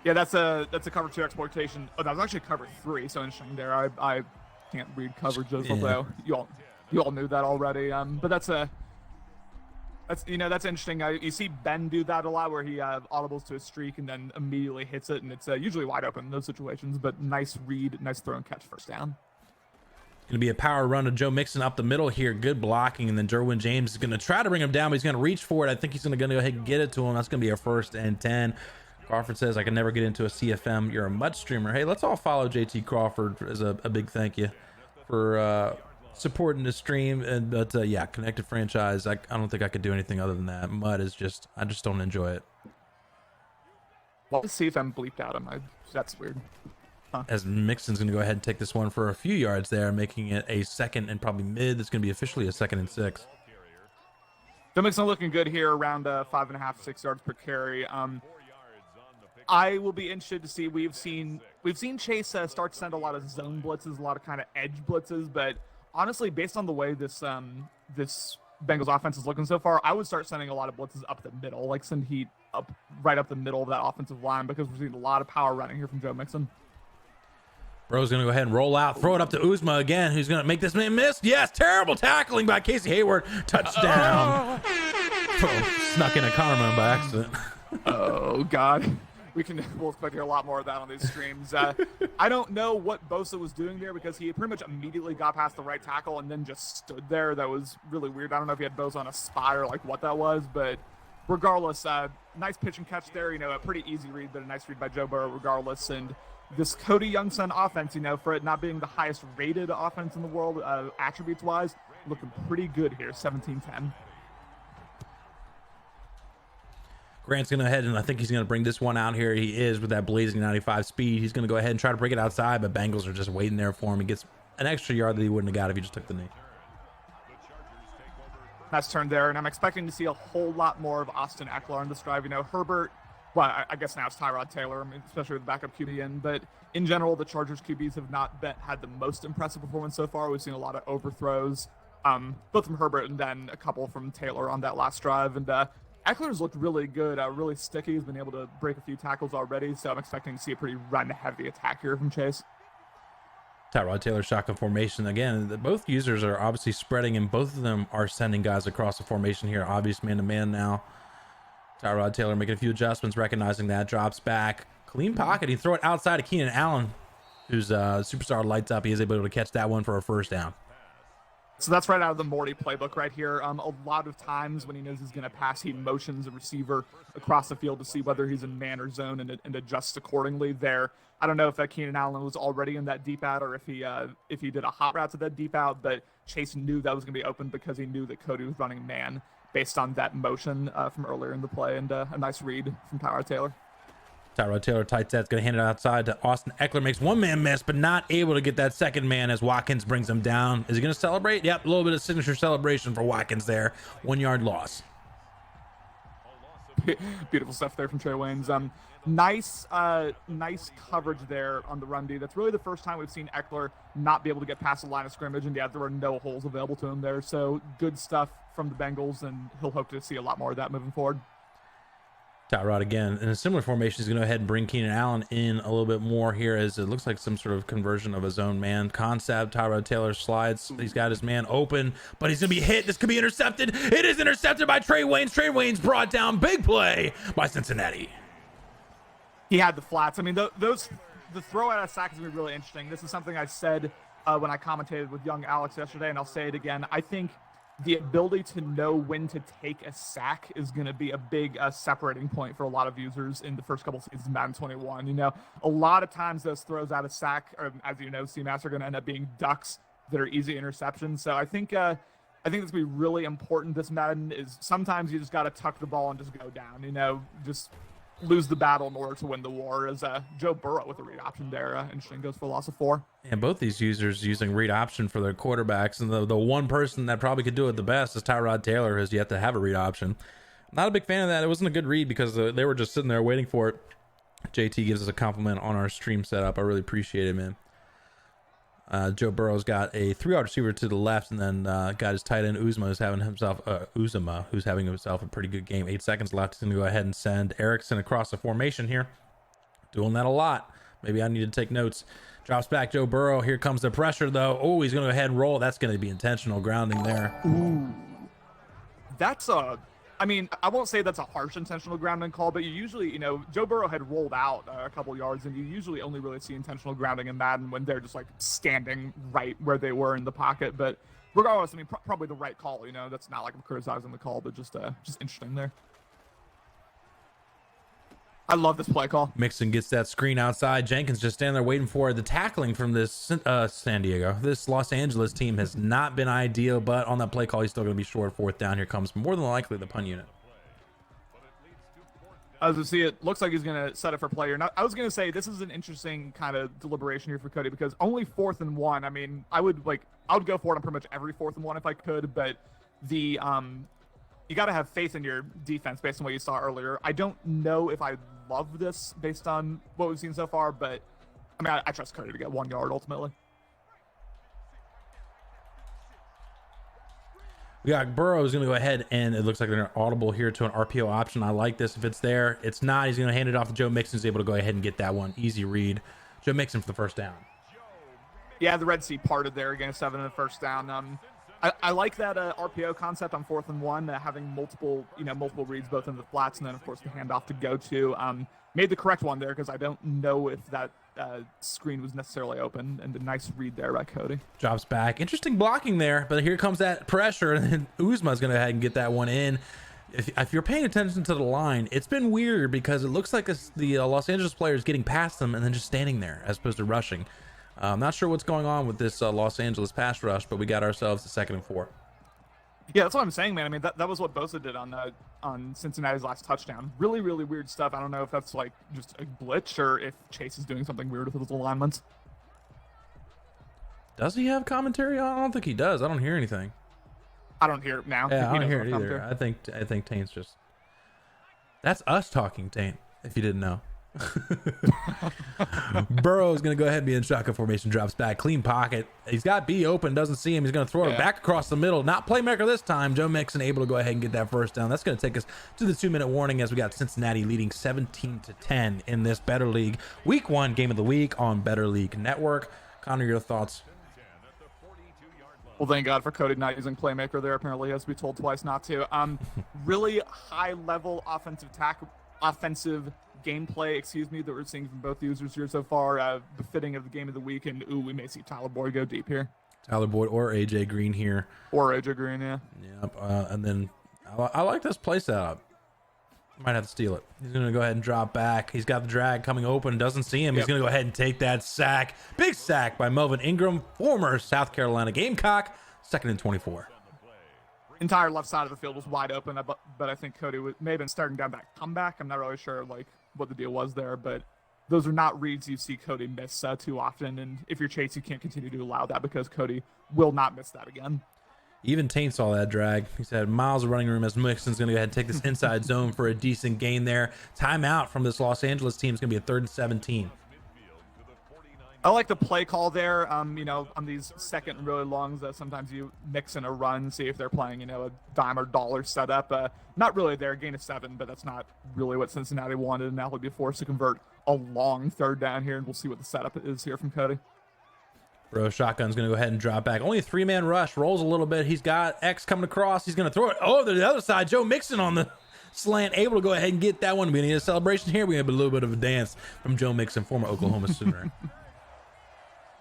Yeah, that's a cover 2 exploitation. Oh, that was actually cover 3. So interesting there. I can't read coverages, although you all knew that already. But that's interesting. You see Ben do that a lot, where he audibles to a streak and then immediately hits it, and it's usually wide open in those situations. But nice read, nice throw and catch, first down. Going to be a power run to Joe Mixon up the middle here. Good blocking, and then Derwin James is going to try to bring him down, but he's going to reach for it. I think he's going to go ahead and get it to him. That's going to be a 1st and 10. Crawford says, I can never get into a CFM. You're a MUT streamer. Hey, let's all follow JT Crawford as a big thank you for supporting the stream. But yeah, connected franchise. I don't think I could do anything other than that. MUT is I just don't enjoy it. Well, let's see if I'm bleeped out. That's weird. Huh. As Mixon's going to go ahead and take this one for a few yards there, making it a 2nd and probably mid. That's going to be officially a 2nd and 6. Joe Mixon looking good here, around 5.5, 6 yards per carry. I will be interested to see. We've seen Chase start to send a lot of zone blitzes, a lot of kind of edge blitzes, but honestly, based on the way this Bengals offense is looking so far, I would start sending a lot of blitzes up the middle, like send heat right up the middle of that offensive line, because we're seeing a lot of power running here from Joe Mixon. Bro's going to go ahead and roll out, throw it up to Uzma again, who's going to make this man miss. Yes, terrible tackling by Casey Hayward. Touchdown. Snuck in a karma by accident. Oh, God. We'll expect to hear a lot more of that on these streams. I don't know what Bosa was doing there, because he pretty much immediately got past the right tackle and then just stood there. That was really weird. I don't know if he had Bosa on a spy or like what that was, but regardless, nice pitch and catch there. A pretty easy read, but a nice read by Joe Burrow regardless. And this Cody Youngson offense, for it not being the highest rated offense in the world, attributes wise, looking pretty good here. 17-10. Grant's going to head, and I think he's going to bring this one out here. He is with that blazing 95 speed. He's going to go ahead and try to break it outside, but Bengals are just waiting there for him. He gets an extra yard that he wouldn't have got if he just took the knee. Nice turn there, and I'm expecting to see a whole lot more of Austin Eckler on this drive. Herbert, well, I guess now it's Tyrod Taylor, especially with the backup QB in, but in general, the Chargers QBs have not had the most impressive performance so far. We've seen a lot of overthrows, both from Herbert and then a couple from Taylor on that last drive, and Eckler's looked really good, really sticky. He's been able to break a few tackles already, so I'm expecting to see a pretty run-heavy attack here from Chase. Tyrod Taylor shotgun formation. Again, both users are obviously spreading, and both of them are sending guys across the formation here. Obvious man-to-man now. Tyrod Taylor making a few adjustments, recognizing that. Drops back. Clean pocket. He throw it outside to Keenan Allen, who's superstar lights up. He is able to catch that one for a 1st down. So that's right out of the Morty playbook right here. A lot of times when he knows he's going to pass, he motions a receiver across the field to see whether he's in man or zone and adjusts accordingly there. I don't know if Keenan Allen was already in that deep out or if he did a hot route to that deep out, but Chase knew that was going to be open because he knew that Cody was running man based on that motion from earlier in the play, and a nice read from Tyrod Taylor. Tyrod Taylor tight set's going to hand it outside to Austin Eckler. Makes one man miss, but not able to get that second man as Watkins brings him down. Is he going to celebrate? Yep, a little bit of signature celebration for Watkins there. 1 yard loss. Beautiful stuff there from Trey Waynes. Nice coverage there on the run D. That's really the first time we've seen Eckler not be able to get past the line of scrimmage, and there were no holes available to him there. So good stuff from the Bengals, and he'll hope to see a lot more of that moving forward. Tyrod again in a similar formation. He's going to go ahead and bring Keenan Allen in a little bit more here, as it looks like some sort of conversion of a zone man concept. Tyrod Taylor slides. He's got his man open, but he's going to be hit. This could be intercepted. It is intercepted by Trey Waynes. Trey Waynes brought down. Big play by Cincinnati. He had the flats. The throw out of sack is going to be really interesting. This is something I said when I commentated with young Alex yesterday, and I'll say it again. I think the ability to know when to take a sack is going to be a big separating point for a lot of users in the first couple seasons of Madden 21. You know, a lot of times those throws out of sack, or as you know, CMAS are going to end up being ducks that are easy interceptions. So I think it's going to be really important. This Madden is sometimes you just got to tuck the ball and just go down. You know, just lose the battle in order to win the war. As Joe Burrow with a read option there, interesting, goes for a loss of 4. And both these users using read option for their quarterbacks, and the one person that probably could do it the best is Tyrod Taylor, who has yet to have a read option. Not a big fan of that. It wasn't a good read because they were just sitting there waiting for it. JT gives us a compliment on our stream setup. I really appreciate it, man. Joe Burrow's got a 3-yard receiver to the left, and then got his tight end Uzma, who's having himself a pretty good game. 8 seconds left. He's going to go ahead and send Erickson across the formation here. Doing that a lot. Maybe I need to take notes. Drops back Joe Burrow. Here comes the pressure, though. Oh, he's going to go ahead and roll. That's going to be intentional grounding there. Ooh. That's I mean, I won't say that's a harsh intentional grounding call, but you usually, you know, Joe Burrow had rolled out a couple yards, and you usually only really see intentional grounding in Madden when they're just like standing right where they were in the pocket. But regardless, I mean, probably the right call. You know, that's not like I'm criticizing the call, but just interesting there. I love this play call. Mixon gets that screen outside. Jenkins just standing there waiting for it. The tackling from this San Diego, this Los Angeles team has not been ideal, but on that play call, he's still going to be short. 4th down. Here comes more than likely the punt unit. As we see, it looks like he's going to set it for player. Now, I was going to say this is an interesting kind of deliberation here for Cody because only 4th and 1. I mean, I would go for it on pretty much every 4th and 1 if I could, but the you got to have faith in your defense based on what you saw earlier. I don't know if I love this based on what we've seen so far, but I mean, I trust Cody to get 1 yard ultimately. We got Burrow's going to go ahead, and it looks like they're audible here to an RPO option. I like this if it's there. It's not. He's going to hand it off to Joe Mixon. He's able to go ahead and get that one. Easy read. Joe Mixon for the first down. Yeah, the Red Sea parted there again, 7 and the first down. I like that RPO concept on 4th and 1, having multiple reads both in the flats and then of course the handoff to go to. Made the correct one there because I don't know if that screen was necessarily open, and a nice read there by Cody. Drops back. Interesting blocking there, but here comes that pressure, and then Uzma's going to go ahead and get that one in. If you're paying attention to the line, it's been weird because it looks like the Los Angeles players getting past them and then just standing there as opposed to rushing. I'm not sure what's going on with this Los Angeles pass rush, but we got ourselves a 2nd and 4. Yeah, that's what I'm saying, man. I mean, that was what Bosa did on Cincinnati's last touchdown. Really, really weird stuff. I don't know if that's like just a glitch or if Chase is doing something weird with his alignments. Does he have commentary on? I don't think he does. I don't hear anything. I don't hear it now. Yeah, I don't hear it either. I think Taint's just... That's us talking, Taint, if you didn't know. Burrow is going to go ahead and be in shotgun formation. Drops back, clean pocket. He's got B open, doesn't see him. He's going to throw it back across the middle. Not playmaker this time. Joe Mixon able to go ahead and get that first down. That's going to take us to the 2-minute warning as we got Cincinnati leading 17-10 in this Better League Week 1 game of the week on Better League Network. Connor, your thoughts? Well, thank God for Cody not using playmaker there. Apparently, he has to be told twice not to. Really high-level offensive gameplay, that we're seeing from both users here so far, befitting of the game of the week, and we may see Tyler Boyd go deep here. Tyler Boyd or AJ Green here. Or AJ Green, yeah. Yep. And then I like this play setup. Might have to steal it. He's going to go ahead and drop back. He's got the drag coming open. Doesn't see him. He's going to go ahead and take that sack. Big sack by Melvin Ingram, former South Carolina Gamecock. 2nd and 24. Entire left side of the field was wide open, but I think Cody may have been starting down that comeback. I'm not really sure what the deal was there, but those are not reads you see Cody miss too often. And if you're Chase, you can't continue to allow that because Cody will not miss that again. Even Taint saw that drag. He said miles of running room as Mixon's going to go ahead and take this inside zone for a decent gain there. Timeout from this Los Angeles team is going to be a 3rd and 17. I like the play call there. On these second and really longs, sometimes you mix in a run, see if they're playing, a dime or dollar setup. Not really there, gain of 7, but that's not really what Cincinnati wanted. And now he'll be forced to convert a long 3rd down here, and we'll see what the setup is here from Cody. Bro, shotgun's going to go ahead and drop back. Only a 3-man rush. Rolls a little bit. He's got X coming across. He's going to throw it. Oh, to the other side. Joe Mixon on the slant. Able to go ahead and get that one. We need a celebration here. We have a little bit of a dance from Joe Mixon, former Oklahoma Sooner.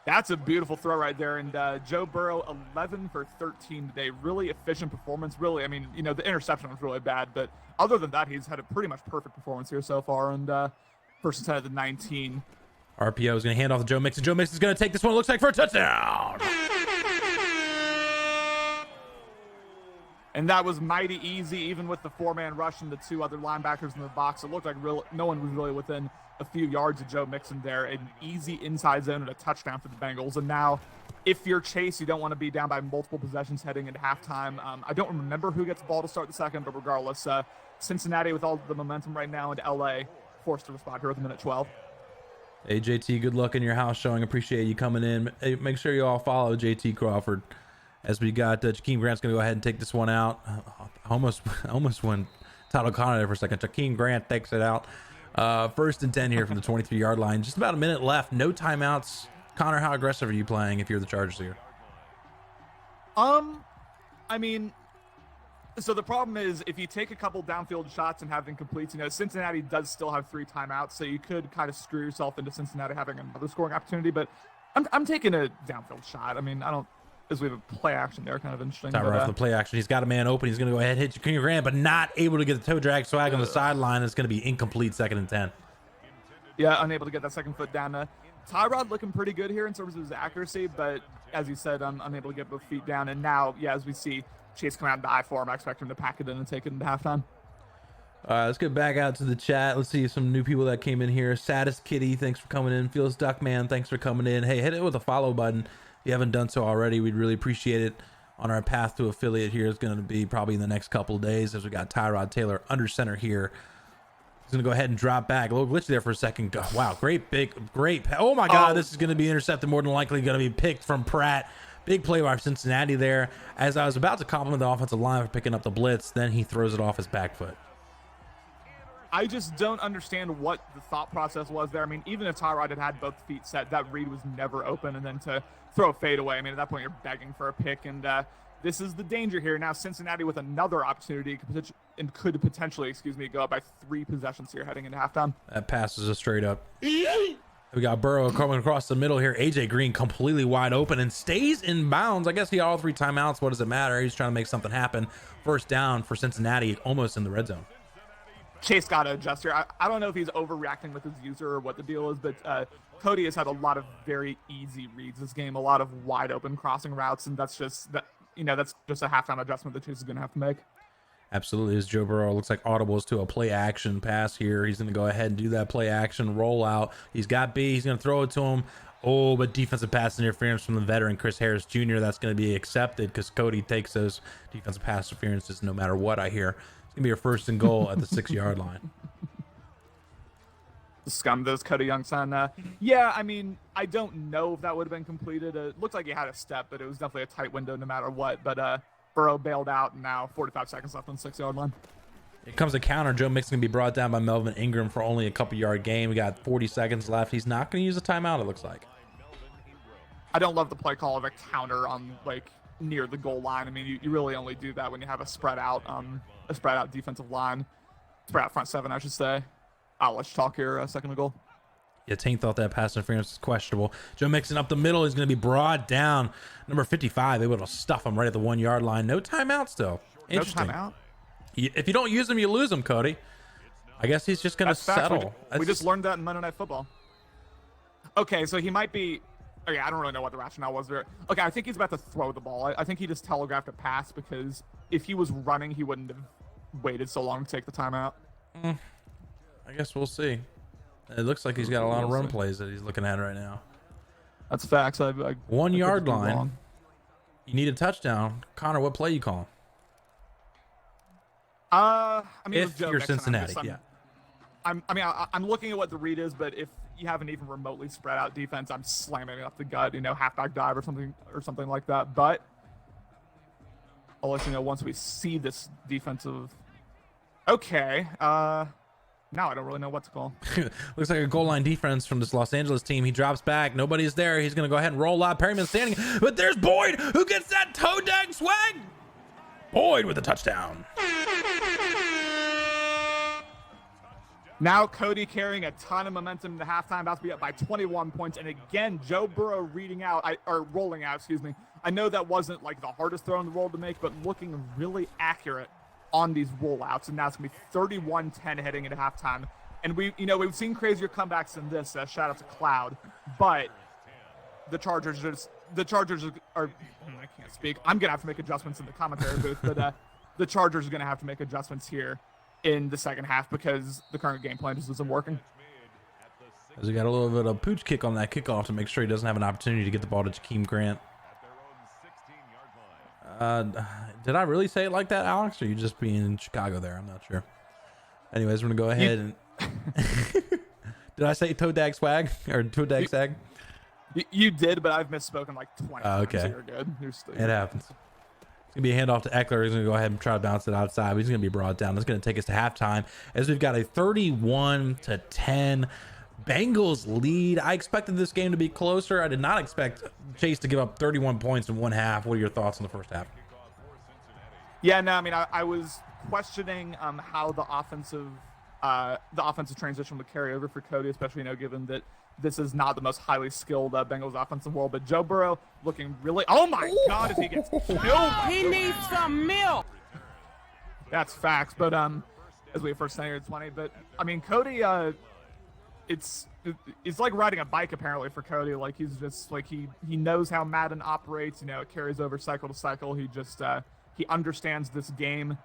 That's a beautiful throw right there. And Joe Burrow, 11 for 13 today. Really efficient performance. Really, I mean, the interception was really bad, but other than that, he's had a pretty much perfect performance here so far. And first and 10 at the 19. RPO is going to hand off to Joe Mixon. Joe Mixon is going to take this one. It looks like for a touchdown. And that was mighty easy, even with the 4-man rush and the 2 other linebackers in the box. It looked like no one was really within a few yards of Joe Mixon there. An easy inside zone and a touchdown for the Bengals. And now, if you're Chase, you don't want to be down by multiple possessions heading into halftime. I don't remember who gets the ball to start the second, but regardless, Cincinnati, with all the momentum right now, and LA forced to respond here with a minute 12. Hey, JT, good luck in your house showing. Appreciate you coming in. Hey, make sure you all follow JT Crawford. As we got Jakeem Grant's going to go ahead and take this one out. Almost went Todd O'Connor there for a second. Jakeem Grant takes it out. First and 10 here from the 23-yard line. Just about a minute left. No timeouts. Connor, how aggressive are you playing if you're the Chargers here? I mean, so the problem is if you take a couple downfield shots and have them complete, Cincinnati does still have 3 timeouts, so you could kind of screw yourself into Cincinnati having another scoring opportunity. But I'm taking a downfield shot. I mean, as we have a play action there, kind of interesting. Right for the play action. He's got a man open. He's going to go ahead and hit Jakeem Grant, but not able to get the toe drag swag on the sideline. It's going to be incomplete, 2nd and 10. Yeah, unable to get that second foot down. Tyrod looking pretty good here in terms of his accuracy, but as you said, unable to get both feet down. And now, as we see Chase come out in the I form, I expect him to pack it in and take it into halftime. Let's get back out to the chat. Let's see some new people that came in here. Saddest Kitty, thanks for coming in. Feels Duckman, thanks for coming in. Hey, hit it with a follow button. If you haven't done so already, we'd really appreciate it. On our path to affiliate here is going to be probably in the next couple of days, as we got Tyrod Taylor under center here. He's going to go ahead and drop back. A little glitchy there for a second. Wow, great. Oh my God, this is going to be intercepted. More than likely going to be picked from Pratt. Big play by Cincinnati there. As I was about to compliment the offensive line for picking up the blitz, then he throws it off his back foot. I just don't understand what the thought process was there. I mean, even if Tyrod had both feet set, that read was never open, and then to throw a fade away, I mean, at that point you're begging for a pick, and this is the danger here. Now Cincinnati with another opportunity could potentially, go up by 3 possessions here heading into halftime. That passes us straight up. We got Burrow coming across the middle here. AJ Green completely wide open and stays in bounds. I guess he had all 3 timeouts. What does it matter? He's trying to make something happen. First down for Cincinnati, almost in the red zone. Chase got to adjust here. I don't know if he's overreacting with his user or what the deal is, but Cody has had a lot of very easy reads this game, a lot of wide open crossing routes, and that's just a halftime adjustment that Chase is going to have to make. Absolutely. As Joe Burrow looks like audibles to a play action pass here. He's going to go ahead and do that play action rollout. He's got B. He's going to throw it to him. Oh, but defensive pass interference from the veteran Chris Harris Jr. That's going to be accepted because Cody takes those defensive pass interferences no matter what I hear. Gonna be your 1st and goal at the 6-yard line. The scum, those Cody Young son. Yeah, I mean, I don't know if that would have been completed. It looked like he had a step, but it was definitely a tight window no matter what. But Burrow bailed out, and now 45 seconds left on the 6-yard line. It comes a counter. Joe Mixon can be brought down by Melvin Ingram for only a couple-yard gain. We got 40 seconds left. He's not going to use a timeout, it looks like. I don't love the play call of a counter on near the goal line. I mean, you really only do that when you have a spread out defensive line, spread out front 7, I should say. I'll let you talk here. Second and goal. Yeah, Tank thought that pass interference was questionable. Joe Mixon up the middle. He's going to be brought down. Number 55, able to stuff him right at the 1-yard line. No timeouts still. Interesting. No timeout. If you don't use them, you lose them, Cody. I guess he's just going to settle. We just learned that in Monday Night Football. Okay, so he might be. Okay, I don't really know what the rationale was there. Okay, I think he's about to throw the ball. I think he just telegraphed a pass because if he was running, he wouldn't have waited so long to take the timeout. I guess we'll see. It looks like he's got a lot of run plays that he's looking at right now. That's facts. 1-yard line. You need a touchdown. Connor, what play you calling? I mean, if you're Cincinnati, I'm looking at what the read is, but if you have an even remotely spread out defense, I'm slamming it up the gut, halfback dive or something like that. But I'll let you know once we see this defensive. Okay. Now I don't really know what to call. Looks like a goal line defense from this Los Angeles team. He drops back. Nobody's there. He's going to go ahead and roll out. Perryman standing, but there's Boyd who gets that toe drag swag. Boyd with a touchdown. Now Cody carrying a ton of momentum into halftime, about to be up by 21 points. And again, Joe Burrow rolling out, excuse me. I know that wasn't like the hardest throw in the world to make, but looking really accurate on these rollouts. And now it's going to be 31-10 heading into halftime. And we've seen crazier comebacks than this. Shout out to Cloud. But the Chargers are, I can't speak. I'm going to have to make adjustments in the commentary booth, but the Chargers are going to have to make adjustments here in the second half because the current game plan just isn't working. As we got a little bit of pooch kick on that kickoff to make sure he doesn't have an opportunity to get the ball to Jakeem Grant. Did I really say it like that, Alex? Or are you just being in Chicago there? I'm not sure. Anyways, we're going to go ahead and... Did I say toe dag swag or toe dag sag? You did, but I've misspoken like 20 times. Okay. So you're good. It happens. It's going to be a handoff to Eckler. He's going to go ahead and try to bounce it outside. But he's going to be brought down. That's going to take us to halftime as we've got a 31-10 Bengals lead. I expected this game to be closer. I did not expect Chase to give up 31 points in one half. What are your thoughts on the first half? Yeah, no, I mean, I was questioning how the offensive transition would carry over for Cody, especially, given that this is not the most highly skilled Bengals offensive world. But Joe Burrow looking really, oh my God, if he gets killed. He needs some milk. That's facts. But as we first say, it's 20. But I mean, Cody, it's like riding a bike apparently for Cody. Like he's just like he knows how Madden operates. It carries over cycle to cycle. He just he understands this game,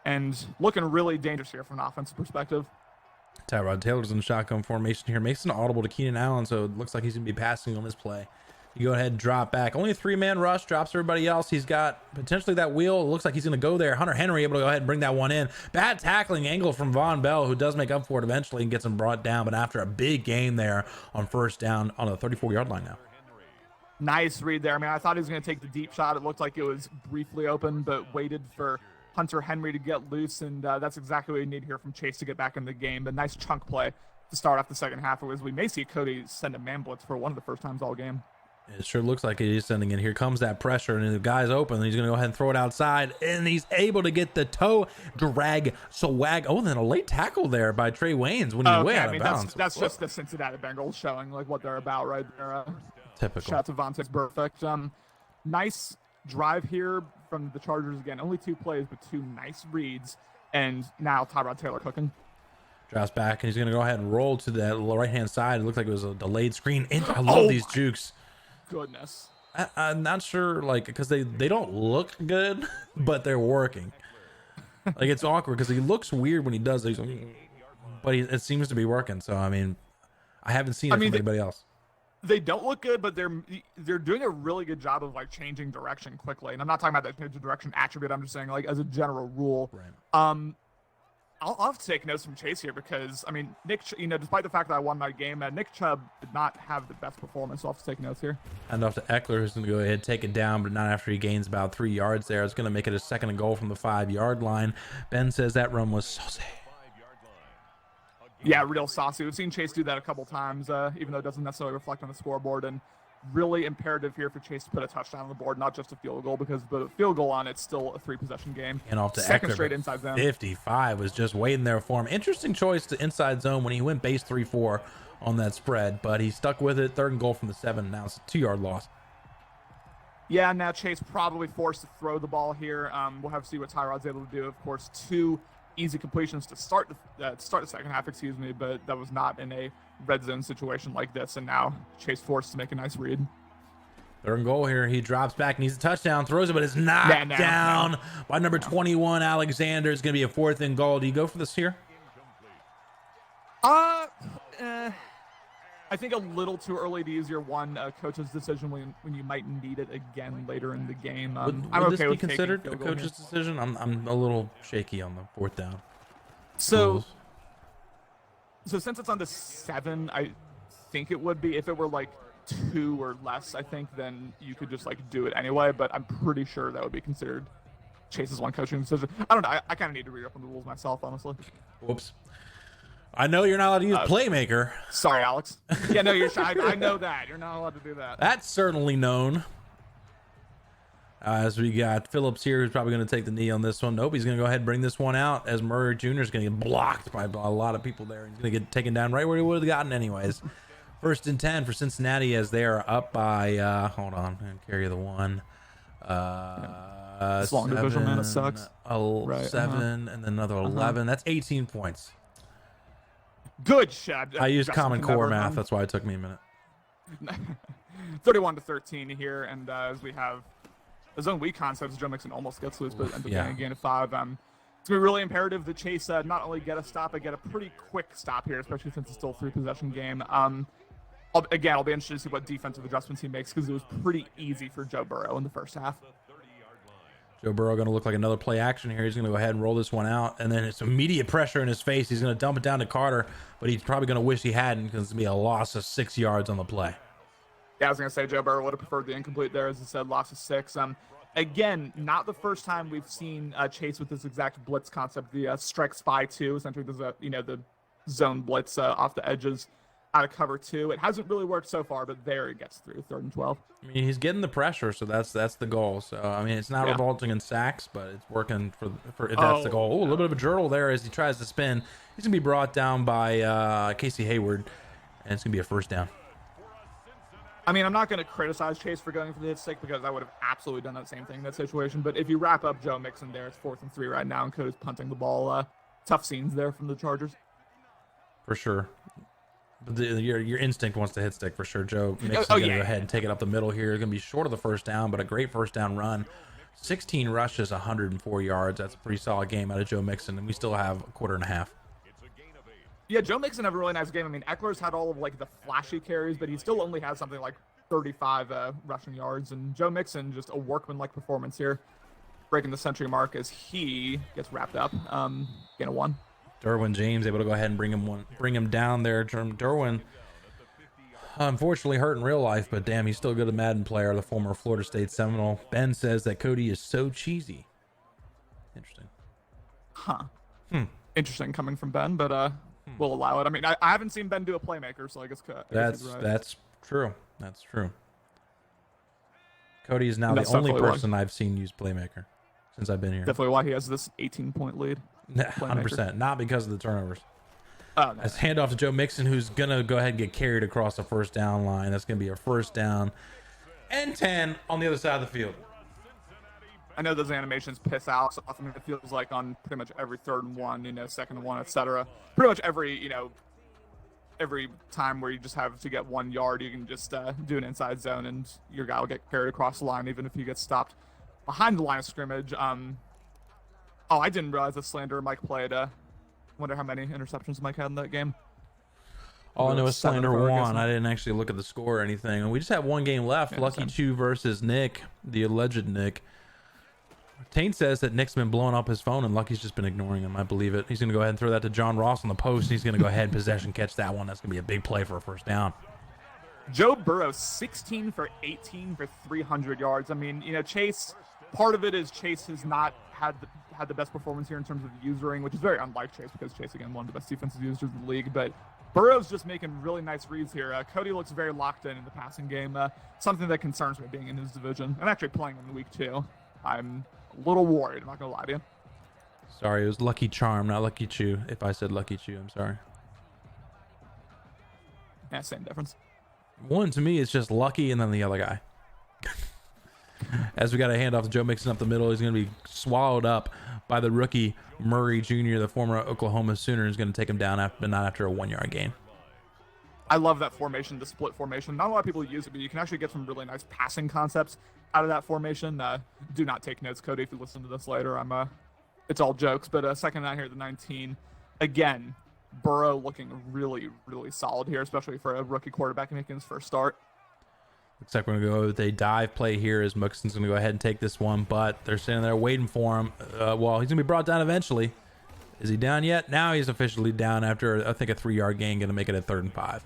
and looking really dangerous here from an offensive perspective. Tyrod Taylor's in shotgun formation here. Makes an audible to Keenan Allen, so it looks like he's going to be passing on this play. You go ahead and drop back. Only a 3-man rush. Drops everybody else. He's got potentially that wheel. It looks like he's going to go there. Hunter Henry able to go ahead and bring that one in. Bad tackling angle from Von Bell, who does make up for it eventually and gets him brought down. But after a big gain there on first down on the 34-yard line now. Nice read there. I mean, I thought he was going to take the deep shot. It looked like it was briefly open, but waited for Hunter Henry to get loose, and that's exactly what we need here from Chase to get back in the game. But nice chunk play to start off the second half, as we may see Cody send a man blitz for one of the first times all game. It sure looks like he is sending in. Here comes that pressure, and the guy's open. And he's going to go ahead and throw it outside, and he's able to get the toe drag swag. Oh, and then a late tackle there by Trey Waynes when he's way out of bounds. That's just the Cincinnati Bengals showing like what they're about right there. Typical. Shout out to Vontae's perfect. Nice drive here from the Chargers again. Only 2 plays, but 2 nice reads. And now Tyrod Taylor cooking. Drops back, and he's going to go ahead and roll to that right-hand side. It looked like it was a delayed screen. And I love these jukes. Goodness. I'm not sure, because they don't look good, but they're working. Like, it's awkward because he looks weird when he does these, but it seems to be working. So, I mean, I haven't seen it from anybody else. They don't look good, but they're doing a really good job of like changing direction quickly. And I'm not talking about that change of direction attribute. I'm just saying like as a general rule. Right. I'll have to take notes from Chase here because I mean Nick, despite the fact that I won my game, Nick Chubb did not have the best performance. So I'll have to take notes here. And off to Eckler, who's going to go ahead and take it down, but not after he gains about 3 yards there. It's going to make it a 2nd and goal from the 5-yard line. Ben says that run was saucy. Yeah, real saucy. We've seen Chase do that a couple times, even though it doesn't necessarily reflect on the scoreboard. And really imperative here for Chase to put a touchdown on the board, not just a field goal, because the field goal on it's still a 3-possession game. And off to Second Eckler, straight inside zone. 55 was just waiting there for him. Interesting choice to inside zone when he went base 3-4 on that spread, but he stuck with it. 3rd and goal from the 7. Now it's a 2-yard loss. Yeah, now Chase probably forced to throw the ball here. We'll have to see what Tyrod's able to do. Of course, 2 easy completions to start the second half, but that was not in a red zone situation like this. And now Chase forced to make a nice read. 3rd and goal here. He drops back, needs a touchdown, throws it, but it's knocked down by number 21, Alexander. It's going to be a 4th and goal. Do you go for this here? I think a little too early to use your coach's decision when you might need it again later in the game. Would this be considered a coach's decision? I'm a little shaky on the 4th down. So since it's on the 7, I think it would be. If it were like 2 or less, I think then you could just like do it anyway. But I'm pretty sure that would be considered Chase's coaching decision. I don't know. I kind of need to read up on the rules myself, honestly. Whoops. I know you're not allowed to use playmaker. Sorry, Alex. Yeah, no, you're shy. I know that. You're not allowed to do that. That's certainly known. As we got Phillips here, who's probably going to take the knee on this one. Nope, he's going to go ahead and bring this one out as Murray Jr. is going to get blocked by a lot of people there. He's going to get taken down right where he would have gotten anyways. 1st and 10 for Cincinnati as they are up by, hold on, and carry the one. It's long division, man. It sucks. 7, and then another 11. That's 18 points. Good shot. I used Common Core math. That's why it took me a minute. 31-13 here, and as we have the zone weak concepts, Joe Mixon almost gets loose, but ends up getting a gain of 5. It's going to be really imperative that Chase not only get a stop, but get a pretty quick stop here, especially since it's still a 3-possession game. I'll be interested to see what defensive adjustments he makes because it was pretty easy for Joe Burrow in the first half. Joe Burrow going to look like another play action here. He's going to go ahead and roll this one out, and then it's immediate pressure in his face. He's going to dump it down to Carter, but he's probably going to wish he hadn't because it's going to be a loss of 6 yards on the play. Yeah, I was going to say Joe Burrow would have preferred the incomplete there, as I said, loss of 6. Again, not the first time we've seen Chase with this exact blitz concept, the strike spy 2, essentially the zone blitz off the edges out of cover 2. It hasn't really worked so far, but there it gets through 3rd and 12. I mean, he's getting the pressure, so that's the goal. So I mean, it's not resulting in sacks, but it's working for if that's the goal. Oh, a little bit of a journal there as he tries to spin. He's gonna be brought down by Casey Hayward, and it's gonna be a 1st down. I mean, I'm not going to criticize Chase for going for the hit stick because I would have absolutely done that same thing in that situation. But if you wrap up Joe Mixon there, it's 4th and 3 right now, and Cody's punting the ball. Tough scenes there from the Chargers. For sure. But your instinct wants to hit stick for sure. Joe Mixon's going to go ahead and take it up the middle here. It's going to be short of the 1st down, but a great 1st down run. 16 rushes, 104 yards. That's a pretty solid game out of Joe Mixon, and we still have a quarter and a half. Yeah, Joe Mixon had a really nice game. I mean, Eckler's had all of the flashy carries, but he still only has something like 35 rushing yards. And Joe Mixon, just a workman-like performance here, breaking the century mark as he gets wrapped up. Gain of 1. Derwin James able to go ahead and bring him down there. Derwin, unfortunately hurt in real life, but damn, he's still a good Madden player. The former Florida State Seminole. Ben says that Cody is so cheesy. Interesting. Huh. Interesting coming from Ben, but we'll allow it. I mean, I haven't seen Ben do a playmaker, so I guess that's right. That's true. That's true. Cody is now the only person I've seen use playmaker since I've been here. Definitely why he has this 18-point lead. 100%. Not because of the turnovers. Oh, no. As handoff to Joe Mixon, who's going to go ahead and get carried across the 1st down line. That's going to be a 1st down and 10 on the other side of the field. I know those animations piss out. So often it feels like on pretty much every 3rd and 1, 2nd and 1, etc. Pretty much every time where you just have to get 1 yard, you can just do an inside zone and your guy will get carried across the line, even if he gets stopped behind the line of scrimmage. I didn't realize that Slander Mike played. Wonder how many interceptions Mike had in that game. All I know is Slander won. I didn't actually look at the score or anything. And we just have one game left. Yeah, Lucky Chew versus Nick, the alleged Nick. Taint says that Nick's been blowing up his phone and Lucky's just been ignoring him. I believe it. He's going to go ahead and throw that to John Ross on the post. He's going to go ahead and possession catch that one. That's going to be a big play for a 1st down. Joe Burrow, 16 for 18 for 300 yards. I mean, Chase, part of it is Chase has not had the best performance here in terms of usering, which is very unlike Chase because Chase, again, one of the best defensive users in the league. But Burrow's just making really nice reads here. Cody looks very locked in the passing game, something that concerns me being in his division. I'm actually playing him in week 2. I'm a little worried, I'm not going to lie to you. Sorry, it was Lucky Charm, not Lucky Chew. If I said Lucky Chew, I'm sorry. Yeah, same difference. One, to me, it's just Lucky and then the other guy. As we got a handoff to Joe Mixon up the middle, he's going to be swallowed up by the rookie Murray Jr., the former Oklahoma Sooner, is going to take him down but not after a 1-yard gain. I love that formation, the split formation. Not a lot of people use it, but you can actually get some really nice passing concepts out of that formation. Do not take notes, Cody, if you listen to this later. It's all jokes, but 2nd and 9 here at the 19. Again, Burrow looking really, really solid here, especially for a rookie quarterback making his first start. Looks like we're going to go with a dive play here as Mixon's going to go ahead and take this one, but they're sitting there waiting for him. He's going to be brought down eventually. Is he down yet? Now he's officially down after, I think, a 3-yard gain, going to make it a 3rd and 5.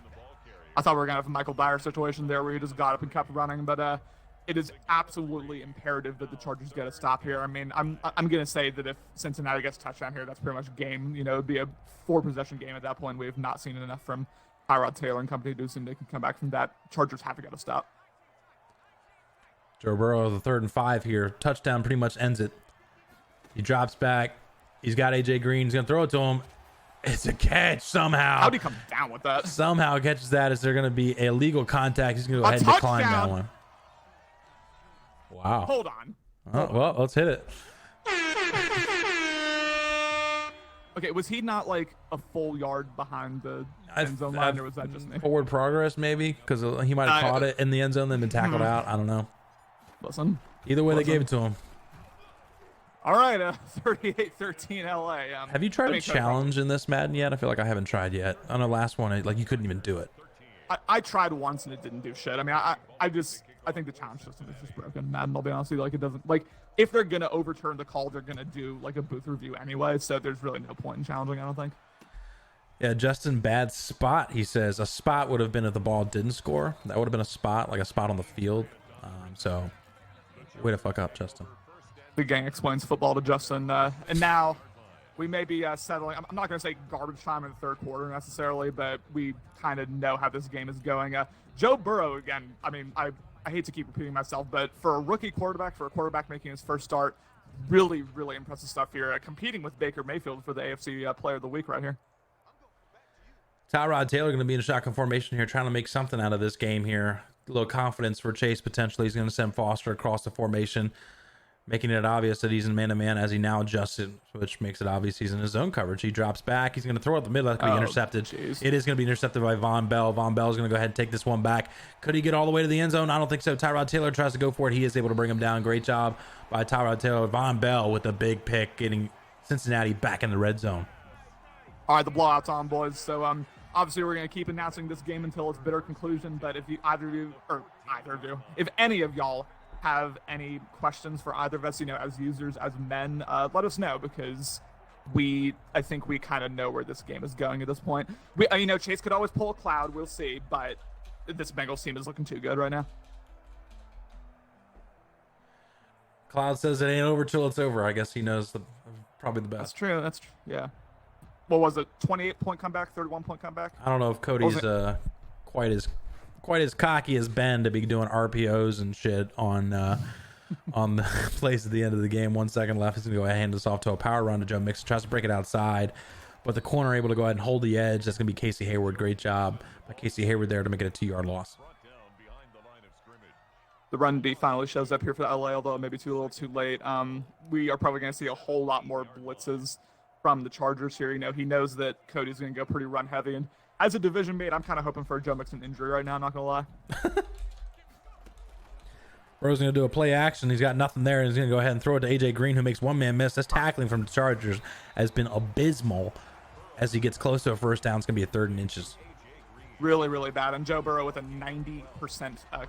I thought we were going to have a Michael Dyer situation there where he just got up and kept running, but it is absolutely imperative that the Chargers get a stop here. I mean, I'm going to say that if Cincinnati gets a touchdown here, that's pretty much game. It'd be a 4-possession game at that point. We have not seen enough from Tyrod Taylor and company to assume they can come back from that. Chargers have to get a stop. Joe Burrow, the 3rd and 5 here. Touchdown pretty much ends it. He drops back. He's got AJ Green. He's going to throw it to him. It's a catch somehow. How'd he come down with that? Somehow catches that as they're going to be a legal contact. He's going to go ahead and decline that one. Wow. Hold on. Oh, well, let's hit it. Okay, was he not like a full yard behind the end zone line, or was that just me? Forward progress, maybe, because he might have caught it in the end zone, then been tackled out. I don't know. Listen. Either way, they gave it to him. All right, 38-13 LA. Have you tried a challenge in this Madden yet? I feel like I haven't tried yet. On the last one, you couldn't even do it. I tried once and it didn't do shit. I mean, I think the challenge system is just broken. Madden, I'll be honest with you, it doesn't if they're gonna overturn the call, they're gonna do a booth review anyway. So there's really no point in challenging, I don't think. Yeah, Justin, bad spot. He says a spot would have been if the ball didn't score. That would have been a spot, like a spot on the field. So way to fuck up, Justin. The gang explains football to Justin, and now we may be settling. I'm not going to say garbage time in the 3rd quarter necessarily, but we kind of know how this game is going. Joe Burrow, again, I mean, I hate to keep repeating myself, but for a rookie quarterback, for a quarterback making his first start, really, really impressive stuff here. Competing with Baker Mayfield for the AFC Player of the Week right here. Tyrod Taylor going to be in a shotgun formation here, trying to make something out of this game here. A little confidence for Chase potentially. He's going to send Foster across the formation, making it obvious that he's in man-to-man as he now adjusted, which makes it obvious he's in his zone coverage. He drops back. He's going to throw it the middle. That's going to be intercepted. Geez. It is going to be intercepted by Von Bell. Von Bell is going to go ahead and take this one back. Could he get all the way to the end zone? I don't think so. Tyrod Taylor tries to go for it. He is able to bring him down. Great job by Tyrod Taylor. Von Bell with a big pick, getting Cincinnati back in the red zone. All right, the blowout's on, boys. So obviously we're going to keep announcing this game until its bitter conclusion. But if if any of y'all have any questions for either of us, as users, as men, let us know, because I think we kind of know where this game is going at this point. Chase could always pull a cloud, we'll see, but this Bengals team is looking too good right now. Cloud says it ain't over till it's over. I guess he knows probably the best. That's true. Yeah. What was it? 28-point comeback, 31-point comeback? I don't know if Cody's quite as cocky as Ben to be doing RPOs and shit on the plays at the end of the game. 1 second left. He's gonna go ahead and hand this off to a power run to Joe Mixon. Tries to break it outside, but the corner able to go ahead and hold the edge. That's gonna be Casey Hayward. Great job by Casey Hayward there to make it a 2-yard loss. The run D finally shows up here for LA, although maybe a little too late. We are probably going to see a whole lot more blitzes from the Chargers here. He knows that Cody's going to go pretty run heavy, and as a division mate, I'm kind of hoping for a Joe Mixon injury right now. I'm not going to lie. Burrow's going to do a play action. He's got nothing there, and he's going to go ahead and throw it to AJ Green, who makes one man miss. This tackling from the Chargers has been abysmal. As he gets close to a first down, it's going to be a 3rd and inches. Really, really bad. And Joe Burrow with a 90%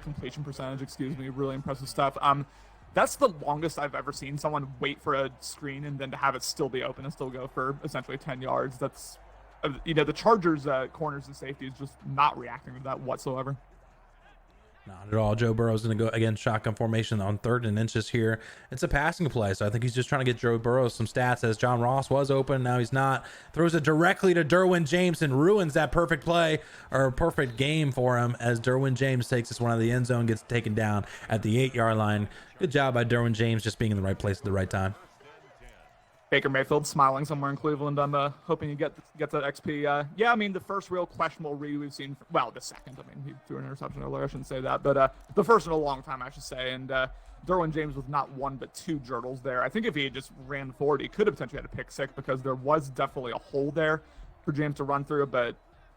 completion percentage, really impressive stuff. That's the longest I've ever seen someone wait for a screen and then to have it still be open and still go for essentially 10 yards. That's, the Chargers corners and safeties just not reacting to that whatsoever. Not at all. Joe Burrow's going to go, again, shotgun formation on 3rd and inches here. It's a passing play, so I think he's just trying to get Joe Burrow some stats, as John Ross was open. Now he's not. Throws it directly to Derwin James and ruins that perfect play, or perfect game for him, as Derwin James takes this one out of the end zone, gets taken down at the 8-yard line. Good job by Derwin James, just being in the right place at the right time. Baker Mayfield smiling somewhere in Cleveland. I'm hoping he gets that XP. The first real questionable read we've seen. The second. He threw an interception earlier. I shouldn't say that, but the first in a long time, I should say. And Derwin James with not one but 2 jurdles there. I think if he had just ran forward, he could have potentially had a pick six, because there was definitely a hole there for James to run through. But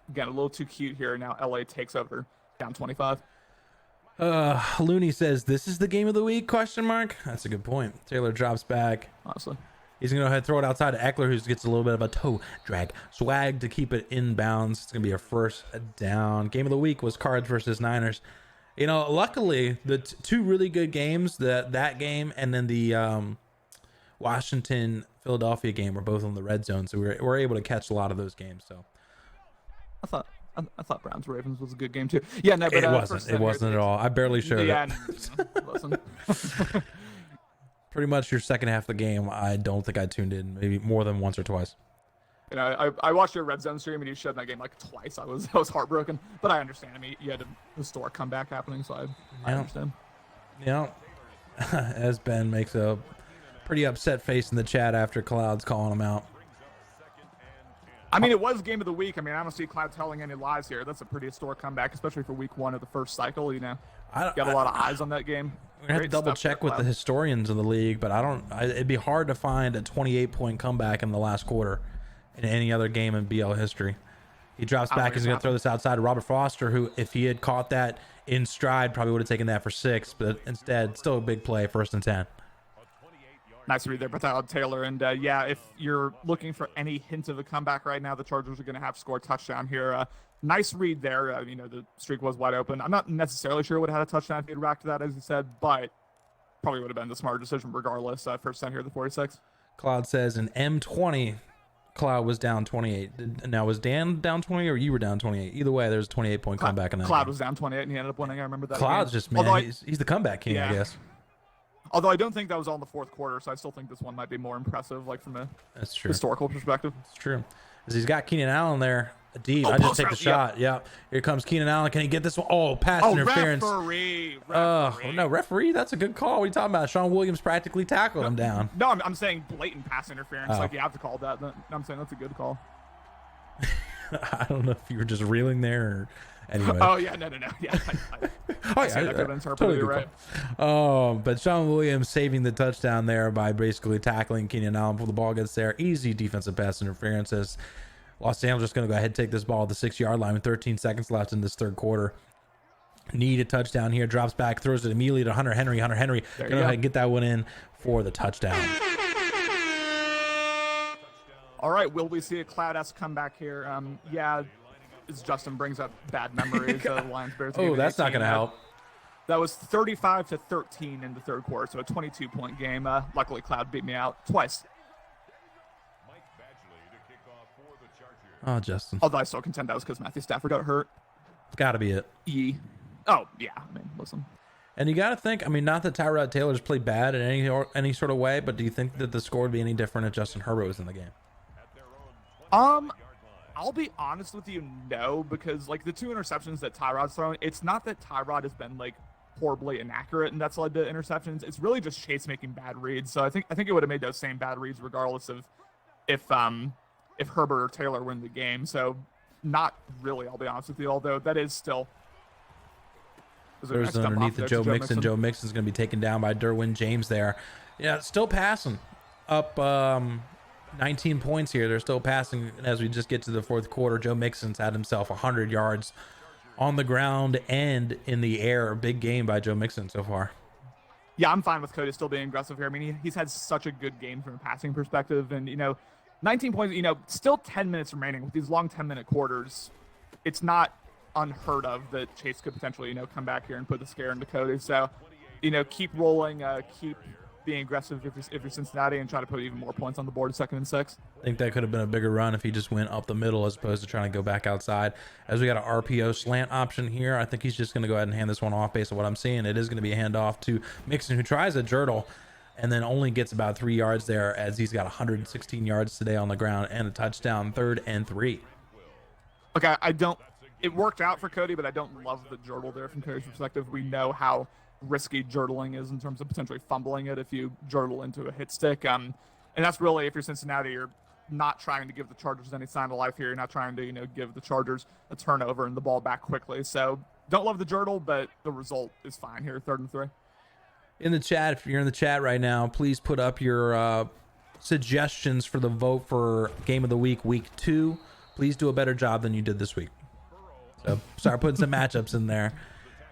again, a little too cute here. Now LA takes over, down 25. Looney says, "This is the game of the week?" ? That's a good point. Taylor drops back. Honestly. He's going to go ahead and throw it outside to Eckler, who gets a little bit of a toe drag swag to keep it inbounds. It's going to be a first down. Game of the week was Cards versus Niners. Luckily, the 2 really good games, that game and then the Washington-Philadelphia game, were both on the red zone, so we're able to catch a lot of those games. So I thought Browns Ravens was a good game too. Yeah, no, but it wasn't at all. I barely showed it. Listen. Pretty much your second half of the game, I don't think I tuned in, maybe more than once or twice. I watched your red zone stream and you showed that game twice. I was heartbroken, but I understand. You had a historic comeback happening, so I understand. You know, as Ben makes a pretty upset face in the chat after Cloud's calling him out. I mean, it was game of the week. I mean, I don't see Cloud telling any lies here. That's a pretty historic comeback, especially for week 1 of the first cycle. You know, got a lot of eyes on that game. We're gonna have to double check with the historians of the league, but it'd be hard to find a 28-point comeback in the last quarter in any other game in BL history. He drops back. He's gonna throw this outside to Robert Foster, who, if he had caught that in stride, probably would have taken that for 6, but instead, still a big play, 1st and 10. Nice read there by Tyler Taylor. And yeah, if you're looking for any hint of a comeback right now, the Chargers are going to have to score a touchdown here. Nice read there. You know, the streak was wide open. I'm not necessarily sure would have had a touchdown if he had racked that, as he said, but probably would have been the smart decision regardless. First down here at the 46. Cloud says in M20, Cloud was down 28. Now, was Dan down 20 or you were down 28? Either way, there's a 28-point comeback in that Cloud game. was down 28 and he ended up winning. I remember that. Cloud's game. just, man, he's the comeback king, yeah. I guess. Although I don't think that was all in the 4th quarter, so I still think this one might be more impressive, like from a That's true. historical perspective. It's true. As he's got Keenan Allen there deep. I just take the shot. Yeah. Here comes Keenan Allen. Can he get this one? Oh, pass interference. Referee. Oh, no, referee. That's a good call. What are you talking about? Sean Williams practically tackled him down. No, I'm saying blatant pass interference. Oh. Like, you have to call that. I'm saying that's a good call. I don't know if you were just reeling there or anyway. Oh, yeah. No. Yeah. I could have interpreted it right. Oh, but Sean Williams saving the touchdown there by basically tackling Keenan Allen before the ball gets there. Easy defensive pass interference as Los Angeles is going to go ahead and take this ball at the 6-yard line with 13 seconds left in this 3rd quarter. Need a touchdown here. Drops back, throws it immediately to Hunter Henry. Hunter Henry going to go ahead and get that one in for the touchdown. All right, will we see a Cloud-esque comeback here? Yeah, as Justin brings up bad memories. The Lions-Bears. Oh, that's not going to help. That was 35-13 in the 3rd quarter, so a 22-point game. Luckily, Cloud beat me out twice. Oh, Justin. Although I still contend that was because Matthew Stafford got hurt. It's got to be it. Oh, yeah. I mean, listen. And you got to think, I mean, not that Tyrod Taylor's played bad in any sort of way, but do you think that the score would be any different if Justin Herbert was in the game? I'll be honest with you, no, because like the 2 interceptions that Tyrod's thrown, it's not that Tyrod has been like horribly inaccurate and that's led to interceptions. It's really just Chase making bad reads. So I think it would have made those same bad reads regardless of if Herbert or Taylor win the game. So not really, I'll be honest with you, although that is still. There's underneath the Joe Mixon. Joe Mixon's going to be taken down by Derwin James there. Yeah, still passing. Up 19 points here. They're still passing as we just get to the 4th quarter. Joe Mixon's had himself 100 yards on the ground and in the air. A big game by Joe Mixon so far. Yeah, I'm fine with Cody still being aggressive here. I mean, he's had such a good game from a passing perspective. And, 19 points, still 10 minutes remaining with these long 10-minute quarters. It's not unheard of that Chase could potentially, come back here and put the scare into Cody. So, keep rolling, keep being aggressive if you're Cincinnati and try to put even more points on the board 2nd and 6. I think that could have been a bigger run if he just went up the middle as opposed to trying to go back outside. As we got an RPO slant option here, I think he's just going to go ahead and hand this one off based on what I'm seeing. It is going to be a handoff to Mixon, who tries a jertle and then only gets about 3 yards there as he's got 116 yards today on the ground and a touchdown. 3rd and 3. Okay, it worked out for Cody, but I don't love the jertle there from Cody's perspective. We know how risky jertling is in terms of potentially fumbling it if you jertle into a hit stick. And that's really, if you're Cincinnati, you're not trying to give the Chargers any sign of life here. You're not trying to, give the Chargers a turnover and the ball back quickly. So don't love the jertle, but the result is fine here, 3rd and 3. In the chat, if you're in the chat right now, please put up your suggestions for the vote for Game of the Week, Week 2. Please do a better job than you did this week. So start putting some matchups in there.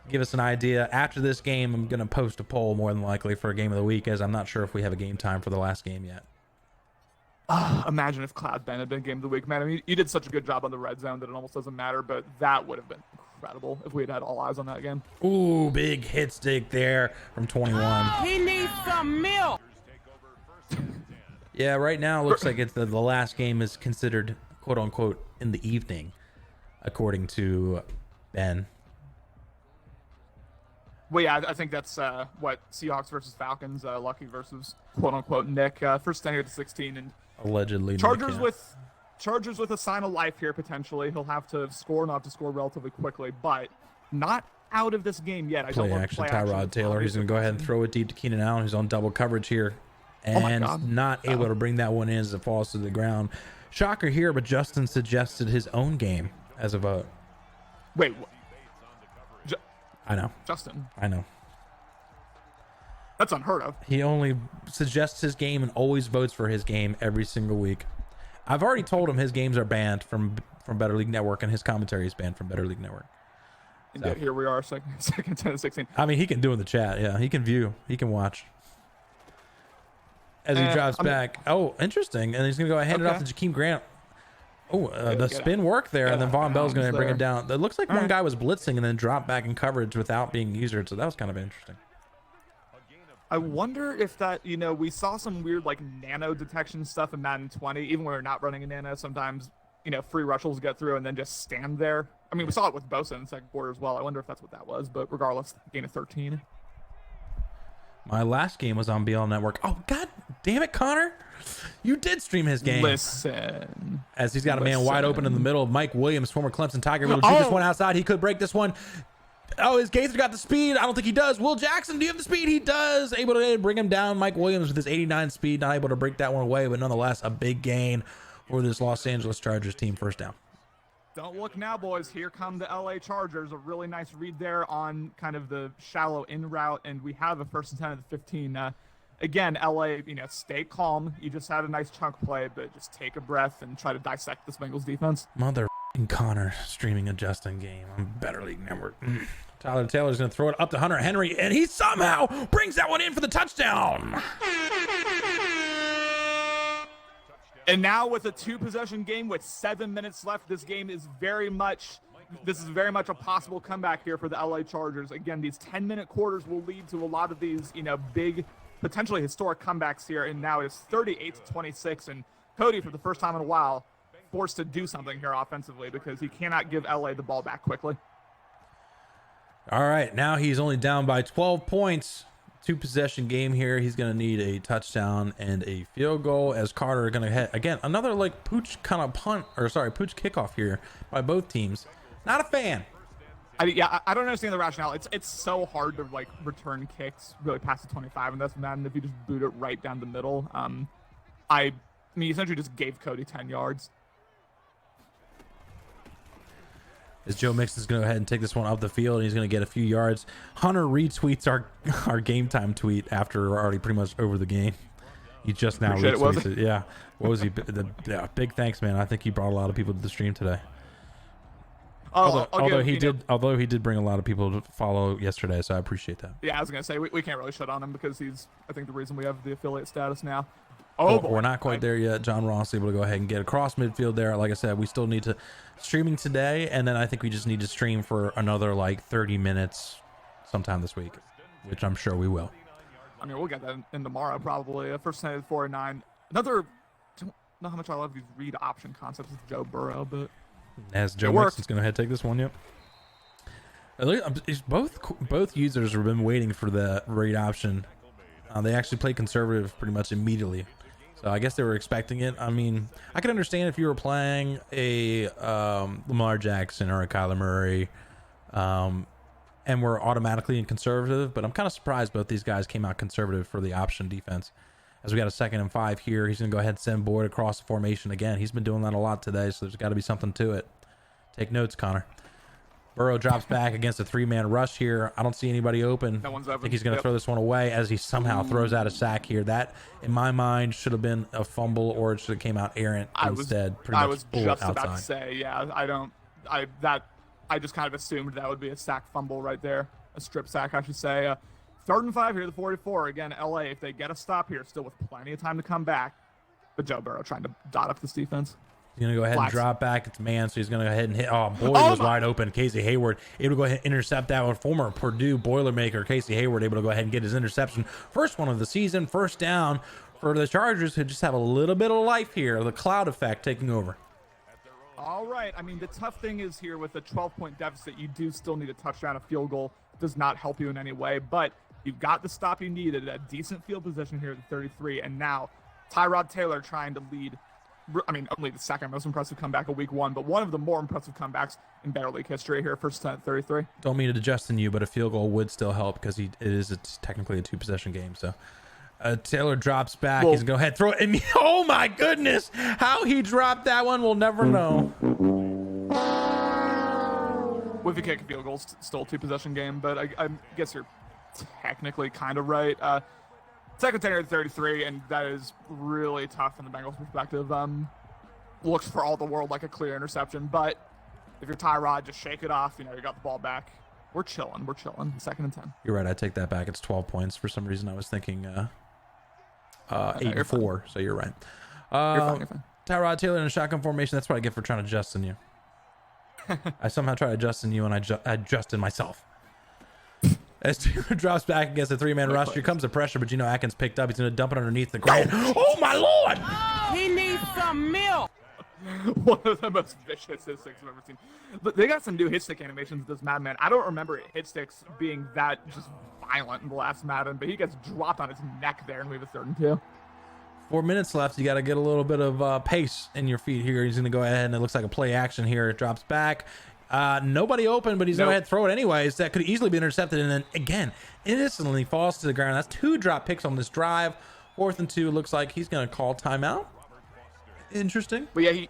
Give us an idea. After this game, I'm going to post a poll more than likely for a Game of the Week, as I'm not sure if we have a game time for the last game yet. Imagine if Cloud Ben had been Game of the Week, man. I mean, you did such a good job on the red zone that it almost doesn't matter, but that would have been incredible if we had all eyes on that game. Ooh, big hit stick there from 21. He needs some milk. Yeah, right now it looks like it's the last game is considered quote unquote in the evening, according to Ben. Well, yeah, I think that's what Seahawks versus Falcons, Lucky versus quote unquote Nick. First 10 here to 16, and allegedly Chargers Nick, yeah. Chargers with a sign of life here potentially. He'll have to score and he'll have to score relatively quickly, but not out of this game yet. I don't Play want action, play action. Tyrod Taylor. He's going to go ahead and throw it deep to Keenan Allen, who's on double coverage here. And not able to bring that one in as it falls to the ground. Shocker here, but Justin suggested his own game as a vote. Wait, what? I know. Justin. I know. That's unheard of. He only suggests his game and always votes for his game every single week. I've already told him his games are banned from Better League Network, and his commentary is banned from Better League Network. And yet here we are, second 10 to 16. I mean, he can do in the chat. Yeah, he can view. He can watch. As he drives back. Oh, interesting. And he's going to go ahead and hand it off to Jakeem Grant. Oh, the spin work there, and then Von Bell's going to bring it down. It looks like one guy was blitzing and then dropped back in coverage without being usered, so that was kind of interesting. I wonder if that, we saw some weird, nano detection stuff in Madden 20. Even when we're not running a nano, sometimes, free rushers get through and then just stand there. I mean, we saw it with Bosa in the second quarter as well. I wonder if that's what that was, but regardless, gain of 13. My last game was on BL Network. Oh, God damn it, Connor. You did stream his game. Listen. As he's got a man wide open in the middle. Mike Williams, former Clemson Tiger. Will shoot this one outside. He could break this one. Oh, his Gaither got the speed. I don't think he does. Will Jackson, do you have the speed? He does. Able to bring him down. Mike Williams with his 89 speed. Not able to break that one away, but nonetheless, a big gain for this Los Angeles Chargers team. First down. Don't look now, boys. Here come the LA Chargers. A really nice read there on kind of the shallow in route, and we have a 1st and 10 at the 15. Again, LA, stay calm. You just had a nice chunk play, but just take a breath and try to dissect this Bengals defense. Mother Connor streaming a Justin game on Better League Network. Tyler Taylor's going to throw it up to Hunter Henry, and he somehow brings that one in for the touchdown. And now with a 2-possession game with 7 minutes left, this is very much a possible comeback here for the LA Chargers. Again, these 10-minute quarters will lead to a lot of these, big, potentially historic comebacks here. And now it's 38-26, and Cody, for the first time in a while, forced to do something here offensively because he cannot give LA the ball back quickly. All right, now he's only down by 12 points. 2-possession game here. He's going to need a touchdown and a field goal as Carter going to hit again another pooch kind of pooch kickoff here by both teams. Not a fan. I don't understand the rationale. It's so hard to return kicks really past the 25, and that's Madden if you just boot it right down the middle. I mean, essentially just gave Cody 10 yards. As Joe Mixon's going to go ahead and take this one up the field, and he's going to get a few yards. Hunter retweets our game time tweet after we're already pretty much over the game. He just now retweets it. Yeah. What was he? Yeah. Big thanks, man. I think he brought a lot of people to the stream today. Although he did bring a lot of people to follow yesterday, so I appreciate that. Yeah, I was going to say we can't really shut on him because he's, I think, the reason we have the affiliate status now. We're not quite there yet. John Ross able to go ahead and get across midfield there. Like I said, we still need to streaming today, and then I think we just need to stream for another 30 minutes sometime this week, which I'm sure we will. I mean, we'll get that in tomorrow probably. First night at 4-9. Another, I don't know how much I love these read option concepts with Joe Burrow, but as Joe Mixon's going to head take this one, yep. Both users have been waiting for the read option. They actually played conservative pretty much immediately. So I guess they were expecting it. I mean, I could understand if you were playing a Lamar Jackson or a Kyler Murray and were automatically in conservative, but I'm kind of surprised both these guys came out conservative for the option defense. As we got a 2nd and 5 here, he's going to go ahead and send Boyd across the formation again. He's been doing that a lot today, so there's got to be something to it. Take notes, Connor. Burrow drops back against a 3-man rush here. I don't see anybody open. No one's open. I think he's going to throw this one away as he somehow throws out a sack here. That, in my mind, should have been a fumble, or it should have came out errant instead. I was just about to say, yeah. I just kind of assumed that would be a sack fumble right there, a strip sack, I should say. 3rd and 5 here, the 44. Again, LA, if they get a stop here, still with plenty of time to come back. But Joe Burrow trying to dot up this defense. He's going to go ahead and drop back. It's man, so he's going to go ahead and hit. Oh, Boyd was wide open. Casey Hayward able to go ahead and intercept that one. Former Purdue Boilermaker Casey Hayward able to go ahead and get his interception. First one of the season. First down for the Chargers, who just have a little bit of life here. The cloud effect taking over. All right. I mean, the tough thing is here with a 12-point deficit, you do still need a touchdown. A field goal does not help you in any way, but you've got the stop you needed, a decent field position here at the 33, and now Tyrod Taylor trying to lead I mean, only the second most impressive comeback of week 1, but one of the more impressive comebacks in Better League history here, first 10 at 33. Don't mean to Justin you, but a field goal would still help because it's technically a 2-possession game. So Taylor drops back. He's gonna go ahead, throw it. And oh my goodness, how he dropped that one, we'll never know. With the kick field goal, still a 2-possession game, but I guess you're technically kind of right. Second 10 at 33, and that is really tough from the Bengals' perspective. Looks for all the world like a clear interception, but if you're Tyrod, just shake it off. You got the ball back. We're chilling. Second and 10. You're right. I take that back. It's 12 points. For some reason, I was thinking 8-4. So you're right. You're fine. Tyrod Taylor in a shotgun formation. That's what I get for trying to Justin you. I somehow tried to Justin you, and I adjusted myself. As Taylor drops back against a 3-man rush, here comes the pressure, but Atkins picked up. He's going to dump it underneath the ground. Oh, my Lord! He needs some milk. One of the most vicious hit sticks I've ever seen. But they got some new hit stick animations with this Madden. I don't remember hit sticks being that just violent in the last Madden, but he gets dropped on his neck there, and we have a 3rd and 2. 4 minutes left. You got to get a little bit of pace in your feet here. He's going to go ahead, and it looks like a play action here. It drops back. Nobody open, but he's going to go ahead and throw it anyways. That could easily be intercepted, and then again, innocently falls to the ground. That's 2 drop picks on this drive. 4th and 2. Looks like he's going to call timeout. Interesting. But yeah,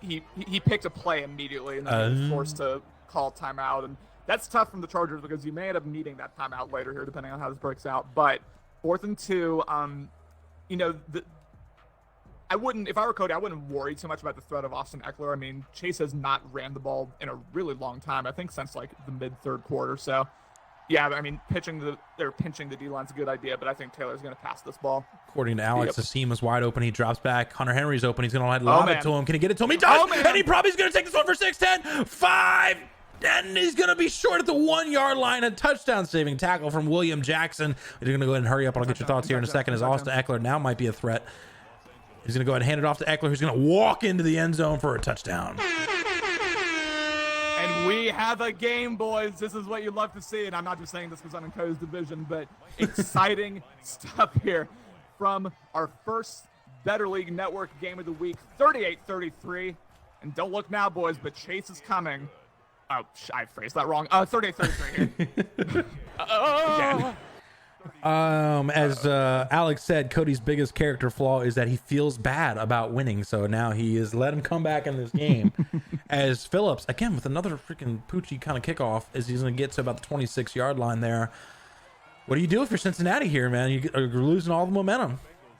he picked a play immediately, and then he was forced to call timeout, and that's tough from the Chargers because you may end up needing that timeout later here, depending on how this breaks out. But 4th and 2, I wouldn't, if I were Cody, I wouldn't worry too much about the threat of Austin Eckler. I mean, Chase has not ran the ball in a really long time. I think since like the mid-3rd quarter. So, yeah, I mean, pinching the D-line's a good idea, but I think Taylor's going to pass this ball. According to Alex, the seam is wide open. He drops back. Hunter Henry's open. He's going to lob it to him. Can he get it to him? He does. And he probably is going to take this one for 6-10. 5. And he's going to be short at the 1-yard line. A touchdown saving tackle from William Jackson. You're going to go ahead and hurry up. I'll get your thoughts here in a second as Austin Eckler now might be a threat. He's going to go ahead and hand it off to Eckler, who's going to walk into the end zone for a touchdown. And we have a game, boys. This is what you love to see. And I'm not just saying this because I'm in Cody's division, but exciting stuff here from our first Better League Network game of the week, 38-33. And don't look now, boys, but Chase is coming. Oh, I phrased that wrong. 38-33 here. Again. As Alex said, Cody's biggest character flaw is that he feels bad about winning. So now he is let him come back in this game. As Phillips, again, with another freaking Poochie kind of kickoff, as he's going to get to about the 26-yard line there. What do you do if you're Cincinnati here, man? You're losing all the momentum.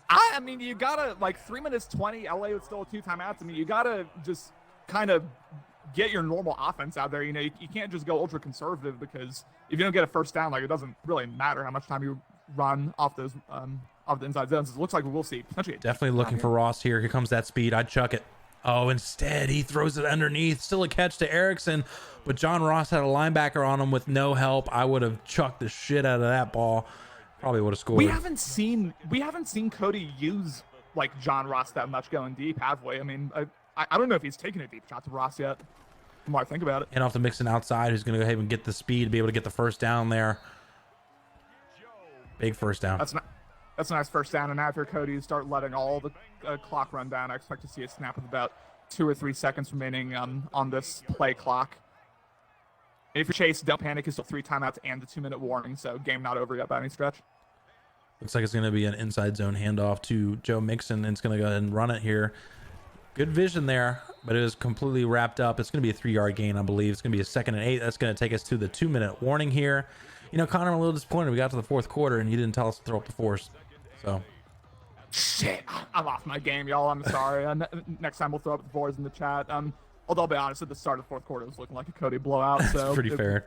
I mean, you got to, 3 minutes 20, LA would still have 2 timeouts. I mean, you got to just kind of get your normal offense out there. You can't just go ultra conservative because if you don't get a first down, it doesn't really matter how much time you run off those off the inside zones. It looks like we will see potentially. Definitely looking for Ross here. Here comes that speed. I'd chuck it. Oh, instead he throws it underneath. Still a catch to Erickson, but John Ross had a linebacker on him with no help. I would have chucked the shit out of that ball. Probably would have scored. We haven't seen Cody use John Ross that much going deep, have we? I mean, I don't know if he's taken a deep shot to Ross yet. The more I think about it. And off the Mixon outside, who's going to go ahead and get the speed to be able to get the first down there. Big first down. That's a nice first down. And after Cody start letting all the clock run down, I expect to see a snap with about 2 or 3 seconds remaining on this play clock. And if you're Chase, don't panic. It's still 3 timeouts and the 2-minute warning, so game not over yet by any stretch. Looks like it's going to be an inside zone handoff to Joe Mixon, and it's going to go ahead and run it here. Good vision there, but it is completely wrapped up. It's going to be a 3-yard gain, I believe. It's going to be a 2nd and 8. That's going to take us to the 2-minute warning here. Connor, I'm a little disappointed. We got to the 4th quarter, and you didn't tell us to throw up the 4s. So, shit, I'm off my game, y'all. I'm sorry. Next time we'll throw up the 4s in the chat. Although I'll be honest, at the start of the 4th quarter, it was looking like a Cody blowout. So that's pretty fair.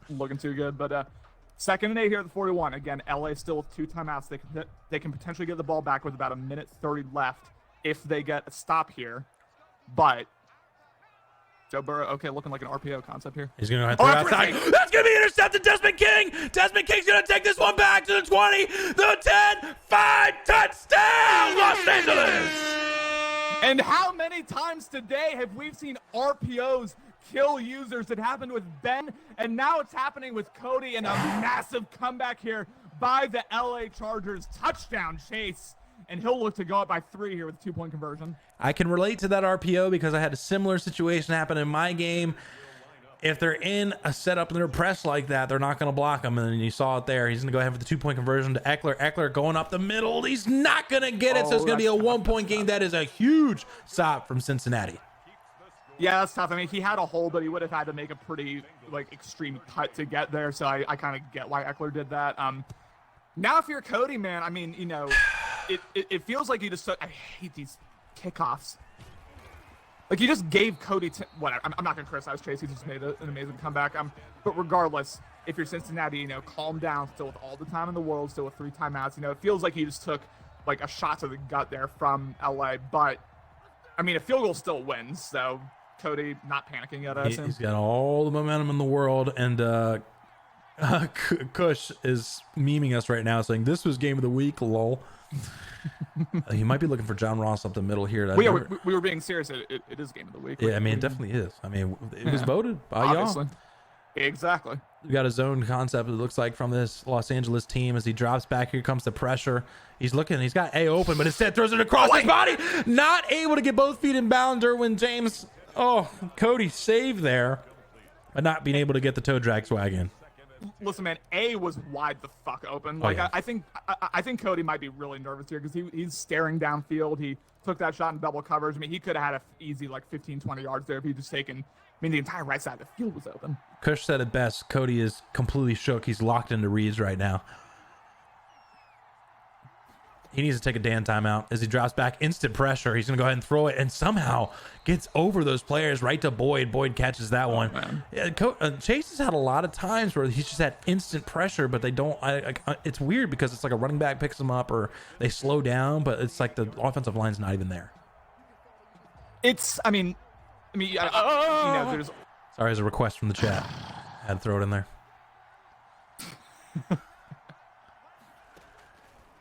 Looking too good, but 2nd and 8 here at the 41. Again, LA still with 2 timeouts. They can potentially get the ball back with about 1:30 left if they get a stop here. But Joe Burrow, looking like an RPO concept here. He's going to throw it outside. That's going to be intercepted. Desmond King. Desmond King's going to take this one back to the 20, the 10, 5, touchdown, Los Angeles. And how many times today have we seen RPOs kill users? It happened with Ben, and now it's happening with Cody, and a massive comeback here by the LA Chargers. Touchdown Chase. and he'll look to go up by 3 here with a 2-point conversion. I can relate to that RPO because I had a similar situation happen in my game. If they're in a setup and they're pressed like that, they're not going to block him. And you saw it there. He's going to go ahead with the 2-point conversion to Eckler. Eckler going up the middle. He's not going to get it. So it's going to be a 1-point game. That is a huge stop from Cincinnati. Yeah, that's tough. I mean, he had a hole, but he would have had to make a pretty extreme cut to get there. So I kind of get why Eckler did that. Now, if you're Cody, man, I mean, it feels like you just took. I hate these kickoffs. Like, you just gave Cody whatever. I'm not going to criticize Chase. He just made an amazing comeback. But regardless, if you're Cincinnati, calm down still with all the time in the world, still with 3 timeouts. It feels like he just took, a shot to the gut there from LA. But, I mean, a field goal still wins. So, Cody not panicking yet, I assume. He's got all the momentum in the world. And Kush is memeing us right now saying, this was game of the week, lol. He might be looking for John Ross up the middle here. We were being serious. It is game of the week. Yeah, I mean, it definitely is. I mean, it was voted by y'all. Exactly. We got a zone concept, it looks like, from this Los Angeles team as he drops back. Here comes the pressure. He's looking. He's got A open, but instead throws it across his body. Not able to get both feet in bounds. Derwin James. Oh, Cody saved there, but not being able to get the toe drag swag in. Listen, man, A was wide the fuck open. I think Cody might be really nervous here because he's staring downfield. He took that shot in double coverage. I mean, he could have had an easy 15, 20 yards there if he just taken. I mean, the entire right side of the field was open. Kush said it best. Cody is completely shook. He's locked into reads right now. He needs to take a damn timeout as he drops back. Instant pressure. He's going to go ahead and throw it and somehow gets over those players right to Boyd. Boyd catches that one. Yeah, Chase has had a lot of times where he's just had instant pressure, but they don't. It's weird because it's like a running back picks them up or they slow down, but it's like the offensive line's not even there. There's. Sorry, there's a request from the chat. I had to throw it in there.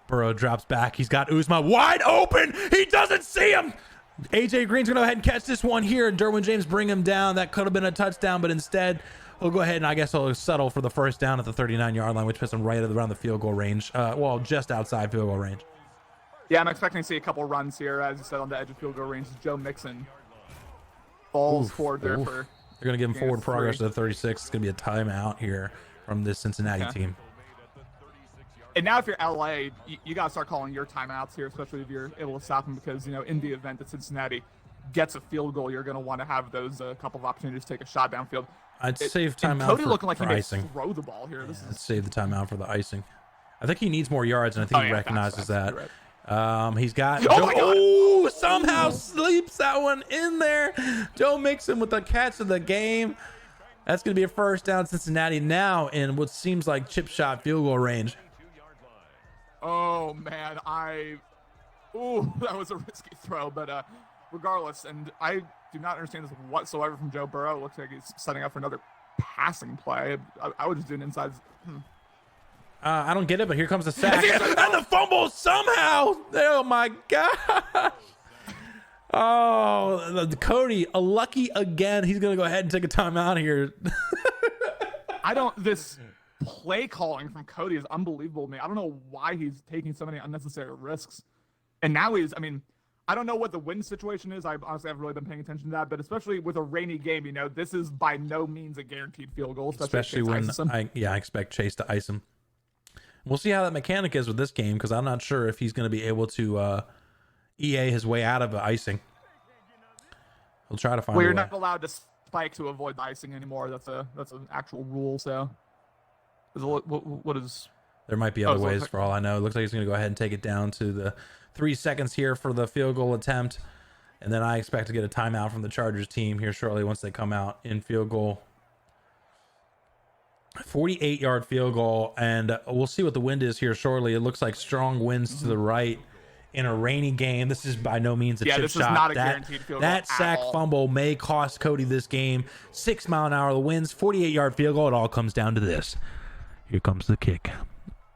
Burrow drops back. He's got Uzma wide open. He doesn't see him. AJ Green's going to go ahead and catch this one here. And Derwin James bring him down. That could have been a touchdown, but instead we'll go ahead and I guess he'll settle for the first down at the 39-yard line, which puts him right around the field goal range. Just outside field goal range. Yeah, I'm expecting to see a couple runs here, as you said, on the edge of field goal range. Joe Mixon falls forward there. They're going to give him forward progress to the 36. It's going to be a timeout here from this Cincinnati team. And now if you're LA, you got to start calling your timeouts here, especially if you're able to stop them, because, in the event that Cincinnati gets a field goal, you're going to want to have those couple of opportunities to take a shot downfield. I'd save timeout Cody looking like he may icing. Throw the ball here. I'd save the timeout for the icing. I think he needs more yards, and I think he recognizes that. Right. He's got somehow sleeps that one in there. Joe Mixon with the catch of the game. That's going to be a first down. Cincinnati now in what seems like chip shot field goal range. Oh, man, that was a risky throw, but regardless, and I do not understand this whatsoever from Joe Burrow. It looks like he's setting up for another passing play. I would just do an inside. I don't get it, but here comes the sack. And the fumble somehow. Oh, my gosh. Oh, Cody, lucky again. He's going to go ahead and take a timeout here. This play calling from Cody is unbelievable to me. I don't know why he's taking so many unnecessary risks. And now I don't know what the wind situation is. I honestly haven't really been paying attention to that, but especially with a rainy game, this is by no means a guaranteed field goal. Especially when I expect Chase to ice him. We'll see how that mechanic is with this game, because I'm not sure if he's going to be able to EA his way out of icing. He'll try to find. Well, you're not allowed to spike to avoid the icing anymore. That's an actual rule. So, what is? There might be other ways for all I know. It looks like he's going to go ahead and take it down to the 3 seconds here for the field goal attempt, and then I expect to get a timeout from the Chargers team here shortly once they come out in field goal. 48-yard field goal, and we'll see what the wind is here shortly. It looks like strong winds to the right in a rainy game. This is by no means a chip shot. This is not a guaranteed field goal. That sack fumble may cost Cody this game. 6 mile an hour the winds, 48-yard field goal. It all comes down to this. Here comes the kick.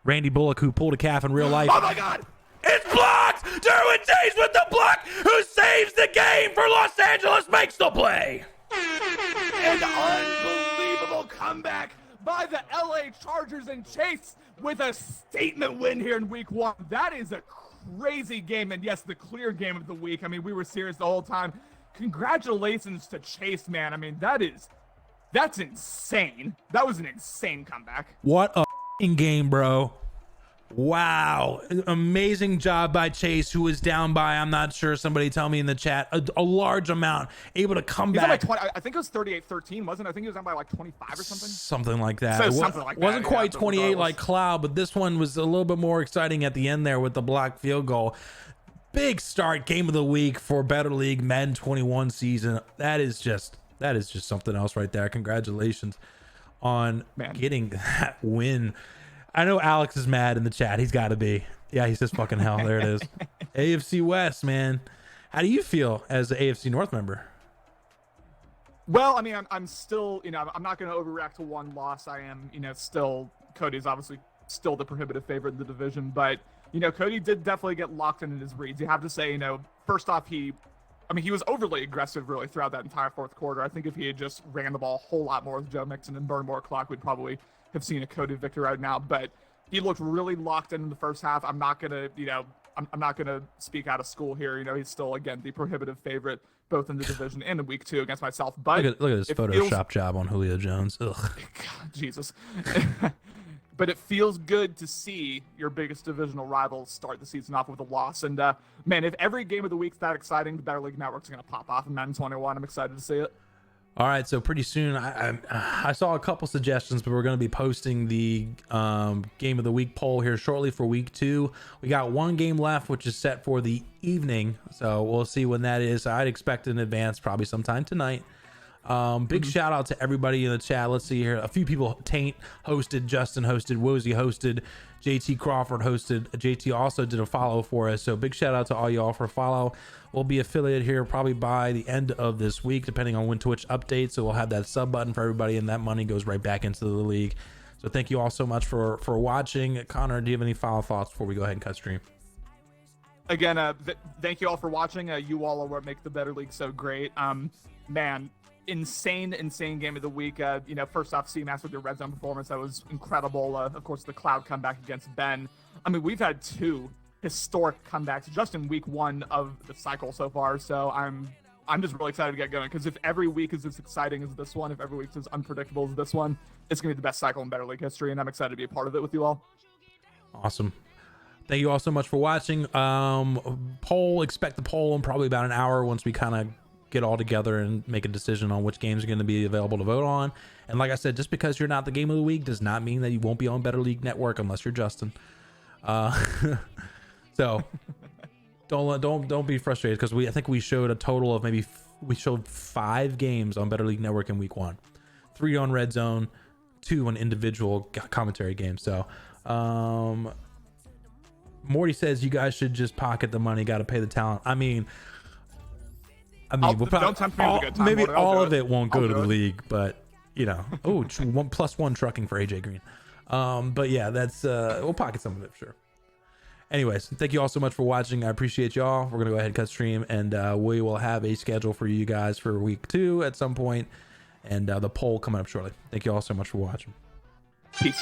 Randy Bullock, who pulled a calf in real life. Oh my God! It's blocked! Derwin James with the block, who saves the game for Los Angeles, makes the play. An unbelievable comeback by the LA Chargers, and Chase with a statement win here in week 1. That is a crazy game, and yes, the clear game of the week. I mean, we were serious the whole time. Congratulations to Chase, man. I mean, that's insane. That was an insane comeback. What a game, bro. Wow. Amazing job by Chase, who was down by, I'm not sure, somebody tell me in the chat, a large amount, able to come back. Like 20, I think it was 38-13, wasn't it? I think he was down by like 25 or something. Something like that. So something like that. Wasn't quite yeah, 28 like Cloud, but this one was a little bit more exciting at the end there with the blocked field goal. Big start, game of the week for Better League Madden 21 season. That is just something else right there. Congratulations on getting that win. I know Alex is mad in the chat. He's got to be. Yeah, he says fucking hell. There it is. AFC West, man. How do you feel as an AFC North member? Well, I mean, I'm still, I'm not going to overreact to one loss. I am, still, Cody's obviously still the prohibitive favorite in the division. But, Cody did definitely get locked in his reads. You have to say, first off, he was overly aggressive really throughout that entire fourth quarter. I think if he had just ran the ball a whole lot more with Joe Mixon and burned more clock, we'd probably have seen a Cody victory right now. But he looked really locked in the first half. I'm not gonna, I'm not gonna speak out of school here. He's still, again, the prohibitive favorite both in the division and in week 2 against myself. But look at this Photoshop job on Julio Jones. Ugh. God, Jesus. But it feels good to see your biggest divisional rivals start the season off with a loss. And man, if every game of the week's that exciting, the Better League Network's gonna pop off in Madden 21. I'm excited to see it. All right, so pretty soon, I saw a couple suggestions, but we're going to be posting the game of the week poll here shortly for week 2. We got one game left, which is set for the evening, so we'll see when that is. I'd expect in advance, probably sometime tonight. Big shout out to everybody in the chat. Let's see here. A few people: Taint hosted, Justin hosted, Wozy hosted, JT Crawford hosted. JT also did a follow for us, so big shout out to all y'all for follow. We'll be affiliated here probably by the end of this week, depending on when Twitch updates. So we'll have that sub button for everybody, and that money goes right back into the league. So thank you all so much for watching. Connor, do you have any final thoughts before we go ahead and cut stream? Again, thank you all for watching. You all are what make the Better League so great. Man, insane game of the week. First off, CMAS with your red zone performance, that was incredible. Of course, the Cloud comeback against Ben. I mean, we've had 2 historic comebacks just in week 1 of the cycle so far. So I'm just really excited to get going, because if every week is as exciting as this one, if every week is as unpredictable as this one, it's gonna be the best cycle in Better League history, and I'm excited to be a part of it with you all. Awesome. Thank you all so much for watching. Expect the poll in probably about an hour once we kind of get all together and make a decision on which games are going to be available to vote on. And like I said, just because you're not the game of the week does not mean that you won't be on Better League Network unless you're Justin. So don't be frustrated, because I think we showed a total of we showed 5 games on Better League Network in week 1, 3 on Red Zone, 2 on individual commentary games. So Morty says you guys should just pocket the money, got to pay the talent. I mean, we'll probably, don't tempt me with a good time, maybe all of it. it won't go to the league, but oh, 1+1 trucking for AJ Green. But yeah, that's we'll pocket some of it for sure. Anyways, thank you all so much for watching. I appreciate y'all. We're gonna go ahead and cut stream, and we will have a schedule for you guys for week 2 at some point, and the poll coming up shortly. Thank you all so much for watching. Peace.